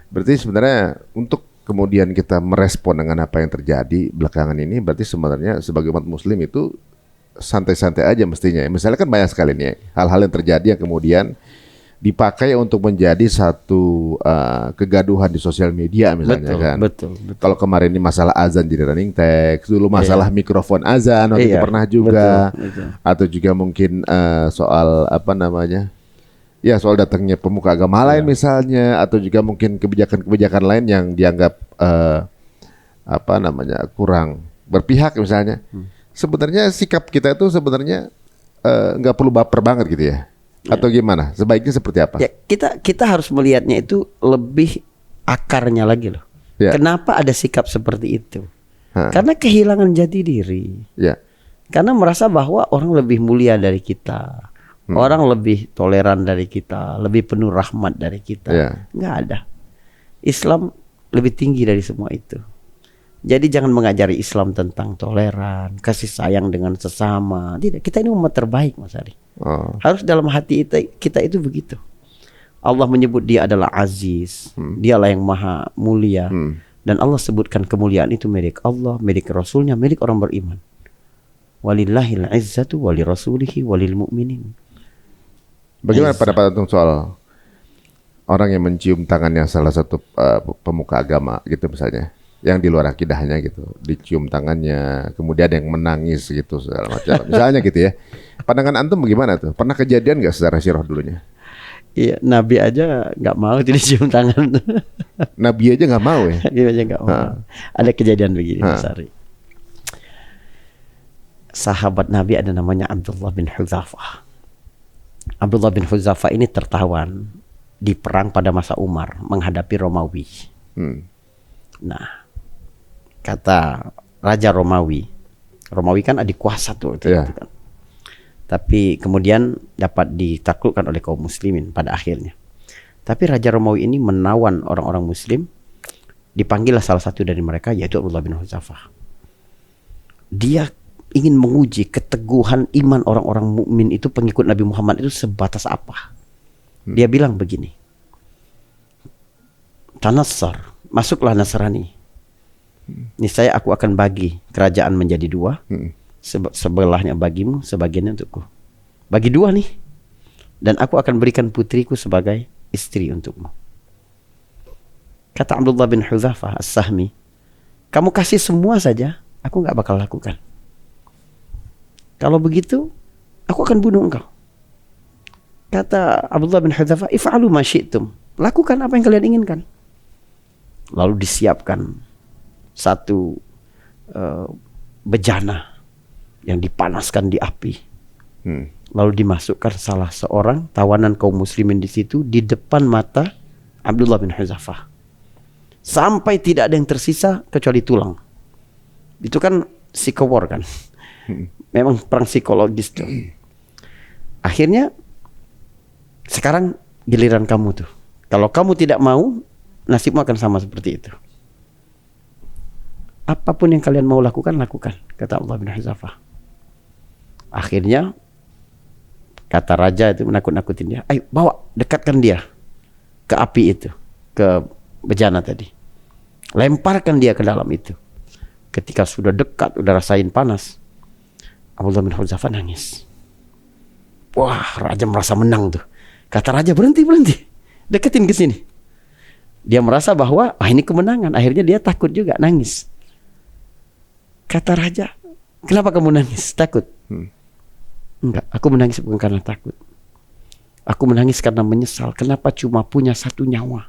Berarti sebenarnya untuk kemudian kita merespon dengan apa yang terjadi belakangan ini, berarti sebenarnya sebagai umat muslim itu santai-santai aja mestinya. Misalnya kan banyak sekali nih hal-hal yang terjadi yang kemudian dipakai untuk menjadi satu kegaduhan di sosial media misalnya kan. Betul. Kalau kemarin ini masalah azan jadi running text, dulu masalah mikrofon azan waktu itu pernah juga. Betul. Atau juga mungkin soal apa namanya? Ya soal datangnya pemuka agama lain misalnya, atau juga mungkin kebijakan-kebijakan lain yang dianggap apa namanya kurang berpihak misalnya. Sebenarnya sikap kita itu sebenarnya nggak perlu baper banget gitu ya. Atau gimana? Sebaiknya seperti apa? Ya, kita harus melihatnya itu lebih akarnya lagi loh. Ya. Kenapa ada sikap seperti itu? Karena kehilangan jati diri. Ya. Karena merasa bahwa orang lebih mulia dari kita. Orang lebih toleran dari kita, lebih penuh rahmat dari kita. Nggak ada. Islam lebih tinggi dari semua itu. Jadi jangan mengajari Islam tentang toleran, kasih sayang dengan sesama. Tidak, kita ini umat terbaik, Mas Ari. Harus dalam hati kita itu begitu. Allah menyebut dia adalah aziz, dialah yang maha mulia. Dan Allah sebutkan kemuliaan itu milik Allah, milik Rasulnya, milik orang beriman. Walillahil izzatu walirasulihi walil mu'minin. Bagaimana pendapat antum soal orang yang mencium tangannya salah satu pemuka agama gitu misalnya, yang di luar akidahnya gitu, dicium tangannya, kemudian ada yang menangis gitu segala macam, misalnya gitu ya. Pandangan antum bagaimana tuh? Pernah kejadian nggak secara sirah dulunya? Iya, Nabi aja nggak mau dicium tangan. Nabi aja nggak mau ya? Nabi aja nggak mau. Ada kejadian begini, Mas Ari. Sahabat Nabi ada namanya Abdullah bin Hudzafah. Abdullah bin Hudzafah ini tertawan di perang pada masa Umar menghadapi Romawi. Nah, kata Raja Romawi kan adik kuasa tuh itu kan. Tapi kemudian dapat ditaklukkan oleh kaum muslimin pada akhirnya. Tapi Raja Romawi ini menawan orang-orang muslim. Dipanggillah salah satu dari mereka, yaitu Abdullah bin Hudzafah. Dia ingin menguji keteguhan iman orang-orang mukmin itu, pengikut Nabi Muhammad itu sebatas apa. Dia bilang begini, Tanassar, masuklah Nasrani. Niscaya aku akan bagi kerajaan menjadi dua. Sebelahnya bagimu, sebagiannya untukku. Bagi dua nih. Dan aku akan berikan putriku sebagai istri untukmu. Kata Abdullah bin Hudzafah As-Sahmi, kamu kasih semua saja, aku gak bakal lakukan. Kalau begitu, aku akan bunuh engkau. Kata Abdullah bin Hudzafah, if'alu ma syi'tum. Lakukan apa yang kalian inginkan. Lalu disiapkan satu bejana yang dipanaskan di api. Lalu dimasukkan salah seorang tawanan kaum muslimin di situ di depan mata Abdullah bin Hudzafah. Sampai tidak ada yang tersisa kecuali tulang. Itu kan psycho-war kan. Memang perang psikologis tuh. Akhirnya sekarang giliran kamu tuh. Kalau kamu tidak mau, nasibmu akan sama seperti itu. Apapun yang kalian mau lakukan, lakukan, kata Allah bin Hudzafah. Akhirnya Kata raja itu menakut-nakutin dia, ayo bawa, dekatkan dia ke api itu, ke bejana tadi, lemparkan dia ke dalam itu. Ketika sudah dekat, udah rasain panas, Abdullah bin Hudzafah nangis. Wah, raja merasa menang tuh. Kata raja, berhenti, deketin ke sini. Dia merasa bahwa ini kemenangan. Akhirnya dia takut juga, nangis. Kata raja, kenapa kamu nangis? Takut? Enggak, aku menangis bukan karena takut. Aku menangis karena menyesal. Kenapa cuma punya satu nyawa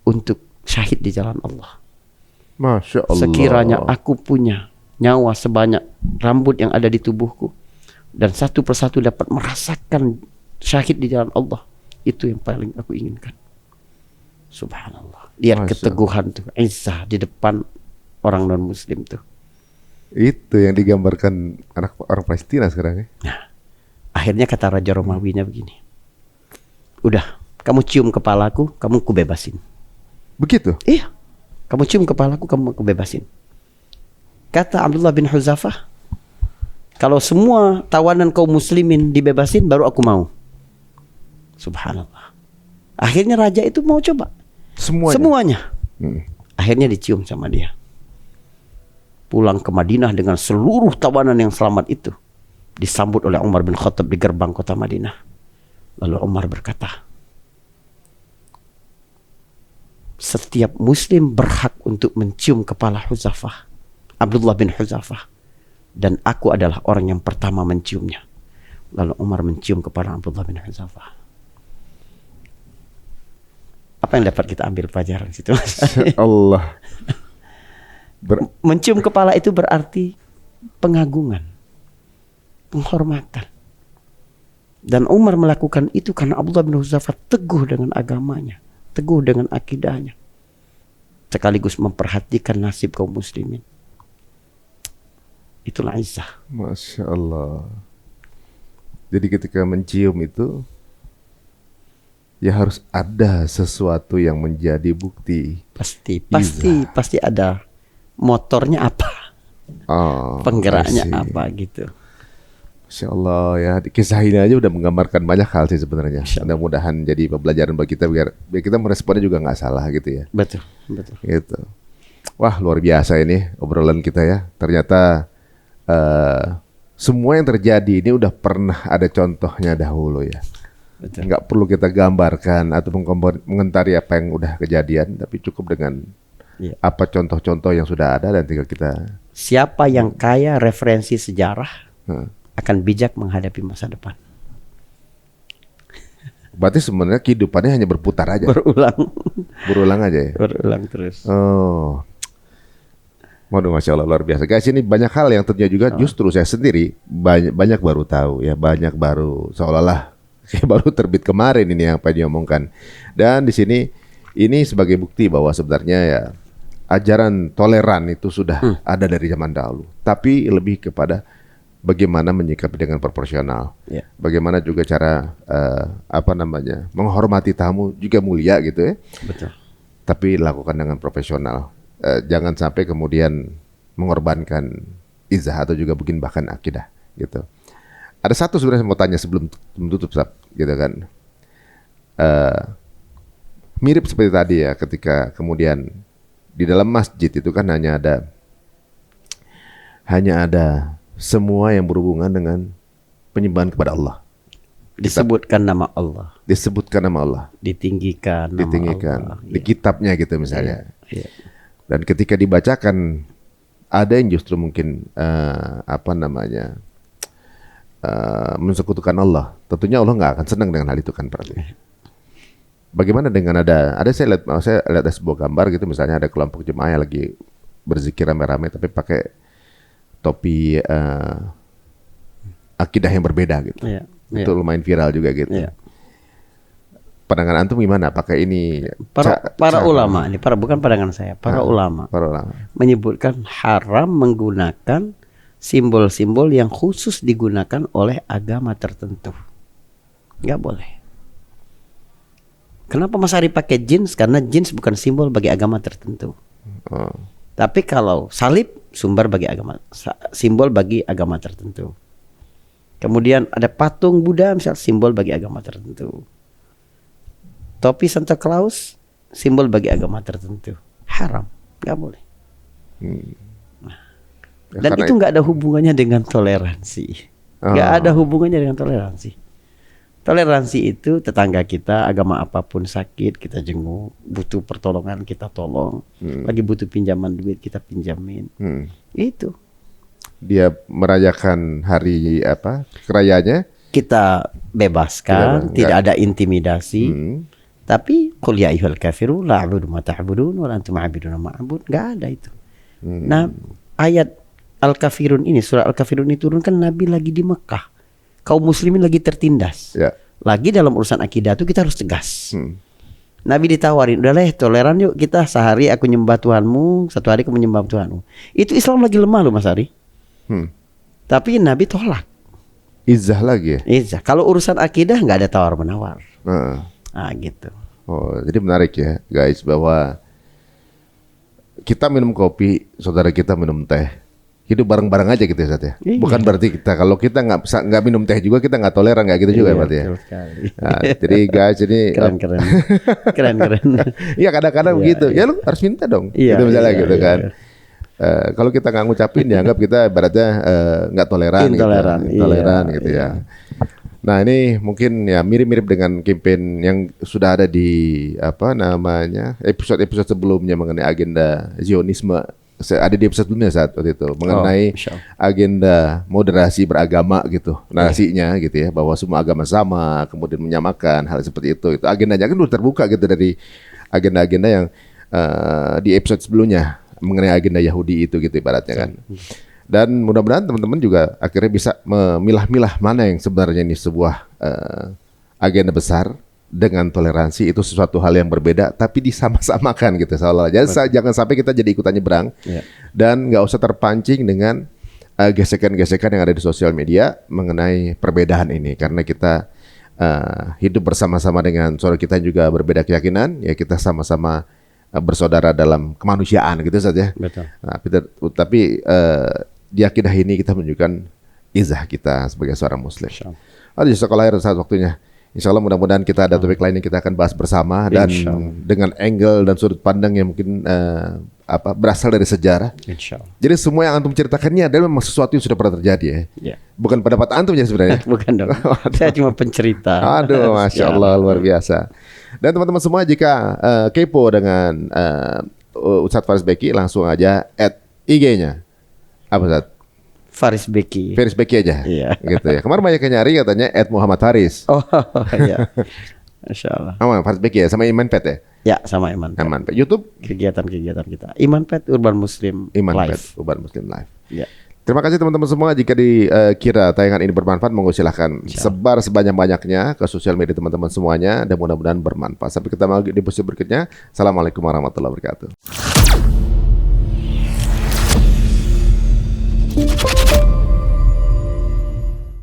untuk syahid di jalan Allah. Masya Allah. Sekiranya aku punya nyawa sebanyak rambut yang ada di tubuhku, dan satu persatu dapat merasakan syahid di jalan Allah, itu yang paling aku inginkan. Subhanallah. Lihat keteguhan tuh, izzah di depan orang non muslim tuh. Itu yang digambarkan anak orang Palestina sekarang ya. Nah, akhirnya kata Raja Romawinya begini, udah, kamu cium kepalaku, kamu kubebasin. Begitu? Iya, kamu cium kepalaku, kamu kubebasin. Kata Abdullah bin Hudzafah, kalau semua tawanan kaum muslimin dibebasin, baru aku mau. Subhanallah. Akhirnya raja itu mau coba semuanya. Akhirnya dicium sama dia. Pulang ke Madinah dengan seluruh tawanan yang selamat itu, disambut oleh Umar bin Khattab di gerbang kota Madinah. Lalu Umar berkata, setiap muslim berhak untuk mencium kepala Hudzafah, Abdullah bin Hudzafah, dan aku adalah orang yang pertama menciumnya. Lalu Umar mencium kepala Abdullah bin Hudzafah. Apa yang dapat kita ambil pelajaran situ? Allah. Mencium kepala itu berarti pengagungan, penghormatan. Dan Umar melakukan itu karena Abdullah bin Hudzafah teguh dengan agamanya, teguh dengan akidahnya, sekaligus memperhatikan nasib kaum muslimin. Itulah izzah. Masya Allah. Jadi ketika mencium itu, ya harus ada sesuatu yang menjadi bukti. Pasti ada. Motornya apa? Penggeraknya apa gitu. Masya Allah ya, kisah ini aja udah menggambarkan banyak hal sih sebenarnya. Mudah-mudahan jadi pembelajaran bagi kita biar kita meresponnya juga nggak salah gitu ya. Betul. Gitu. Wah, luar biasa ini obrolan kita ya. Ternyata semua yang terjadi ini udah pernah ada contohnya dahulu ya. Betul. Nggak perlu kita gambarkan atau mengentari apa yang udah kejadian, tapi cukup dengan apa contoh-contoh yang sudah ada dan tinggal kita. Siapa yang kaya referensi sejarah akan bijak menghadapi masa depan. Berarti sebenarnya kehidupannya hanya berputar aja. Berulang aja ya. Berulang terus. Oh. Waduh, Masya Allah, luar biasa. Guys, ini banyak hal yang tentunya juga justru saya sendiri banyak baru tahu ya, banyak baru seolah-olah baru terbit kemarin ini yang apa diomongkan. Dan di sini ini sebagai bukti bahwa sebenarnya ya ajaran toleran itu sudah ada dari zaman dahulu, tapi lebih kepada bagaimana menyikapi dengan proporsional, bagaimana juga cara menghormati tamu juga mulia gitu ya. Betul. Tapi lakukan dengan profesional, jangan sampai kemudian mengorbankan izah atau juga mungkin bahkan akidah gitu. Ada satu sebenarnya mau tanya sebelum tutup gitu kan, mirip seperti tadi ya, ketika kemudian di dalam masjid itu kan hanya ada semua yang berhubungan dengan penyembahan kepada Allah. Disebutkan nama Allah. Ditinggikan Allah. Di kitabnya gitu misalnya. Dan ketika dibacakan ada yang justru mungkin mensekutukan Allah. Tentunya Allah nggak akan senang dengan hal itu kan berarti. Bagaimana dengan ada saya lihat ada sebuah gambar gitu, misalnya ada kelompok jemaah yang lagi berzikir rame-rame tapi pakai topi akidah yang berbeda gitu. Itu lumayan viral juga gitu. Pandangan antum gimana? Pakai ini para ulama ini, bukan pandangan saya, para ulama menyebutkan haram menggunakan simbol-simbol yang khusus digunakan oleh agama tertentu. Nggak boleh. Kenapa Mas Ari pakai jeans? Karena jeans bukan simbol bagi agama tertentu. Tapi kalau salib simbol bagi agama tertentu. Kemudian ada patung Buddha misal simbol bagi agama tertentu. Topi Santa Claus simbol bagi agama tertentu. Haram, nggak boleh. Dan Karena itu nggak ada hubungannya dengan toleransi. Nggak ada hubungannya dengan toleransi. Toleransi itu tetangga kita, agama apapun sakit, kita jenguk. Butuh pertolongan, kita tolong. Lagi butuh pinjaman duit, kita pinjamin. Itu. dia merayakan hari apa kerayanya, Kita bebaskan, tidak ada intimidasi. Tapi qul ya ayyuhal kafirun la a'budu ma ta'budun wa la antum 'abiduna ma a'bud. Enggak ada itu. Nah, ayat Al-Kafirun ini, surah Al-Kafirun ini turun kan Nabi lagi di Mekah. Kaum muslimin lagi tertindas. ya. Lagi dalam urusan akidah itu kita harus tegas. Nabi ditawarin, udahlah toleran yuk, kita sehari aku nyembah Tuhanmu, satu hari aku menyembah Tuhanmu. Itu Islam lagi lemah loh Mas Ari. Tapi Nabi tolak. Izah lagi ya. Izah. Kalau urusan akidah nggak ada tawar menawar. Nah. Gitu. Oh, jadi menarik ya guys bahwa kita minum kopi, saudara kita minum teh. Hidup bareng-bareng aja gitu ya Zat ya. Iya. Bukan berarti kalau kita nggak minum teh juga kita nggak toleran, nggak gitu juga ya berarti ya. Betul sekali. Nah, jadi guys ini Keren. Keren. Iya kadang-kadang begitu. Ya lu harus minta dong. Iya, gitu misalnya iya, gitu iya, kan. iya. Kalau kita nggak ngucapin dianggap kita ibaratnya nggak toleran, Intoleran, gitu. Intoleran iya, gitu iya. ya. Nah ini mungkin ya mirip-mirip dengan campaign yang sudah ada di apa namanya episode-episode sebelumnya mengenai agenda Zionisme. Ada di episode sebelumnya saat waktu itu mengenai agenda moderasi beragama gitu narasinya gitu ya, bahwa semua agama sama, kemudian menyamakan hal seperti itu. Itu agendanya kan udah terbuka gitu dari agenda-agenda yang di episode sebelumnya mengenai agenda Yahudi itu gitu ibaratnya kan. Dan mudah-mudahan teman-teman juga akhirnya bisa memilah-milah mana yang sebenarnya ini sebuah agenda besar dengan toleransi itu sesuatu hal yang berbeda tapi disama-samakan gitu seolah-olah. Jangan sampai kita jadi ikutan nyebrang dan nggak usah terpancing dengan gesekan-gesekan yang ada di sosial media mengenai perbedaan ini, karena kita hidup bersama-sama dengan saudara kita yang juga berbeda keyakinan, ya kita sama-sama bersaudara dalam kemanusiaan gitu saja. Betul. Nah, tapi di akidah ini kita menunjukkan izah kita sebagai seorang muslim. Di sekolah akhir saat waktunya. Insya Allah mudah-mudahan kita ada topik lain yang kita akan bahas bersama dan dengan angle dan sudut pandang yang mungkin berasal dari sejarah. Insyaallah. Jadi semua yang antum ceritakan ini adalah memang sesuatu yang sudah pernah terjadi ya. Bukan pendapat antum ya sebenarnya. Bukan dong. Saya cuma pencerita. Aduh, masya Allah luar biasa. Dan teman-teman semua jika kepo dengan Ustadz Faris Beki langsung aja add IG-nya. Apa Ustadz? Faris Beki. Faris Beki aja. Iya. Gitu ya. Kemarin banyak yang nyari katanya @Muhammad Faris. Oh iya. Masya Allah. Faris Beki ya sama Iman Pet ya. Ya sama Iman. Iman Pet. YouTube Kegiatan-kegiatan kita. Iman Pet Urban Muslim Iman Live. Pet Urban Muslim Live. Ya. Terima kasih teman-teman semua. Jika dikira tayangan ini bermanfaat, monggo silahkan sebar sebanyak-banyaknya ke sosial media teman-teman semuanya dan mudah-mudahan bermanfaat. Sampai ketemu lagi di episode berikutnya. Assalamualaikum warahmatullahi wabarakatuh.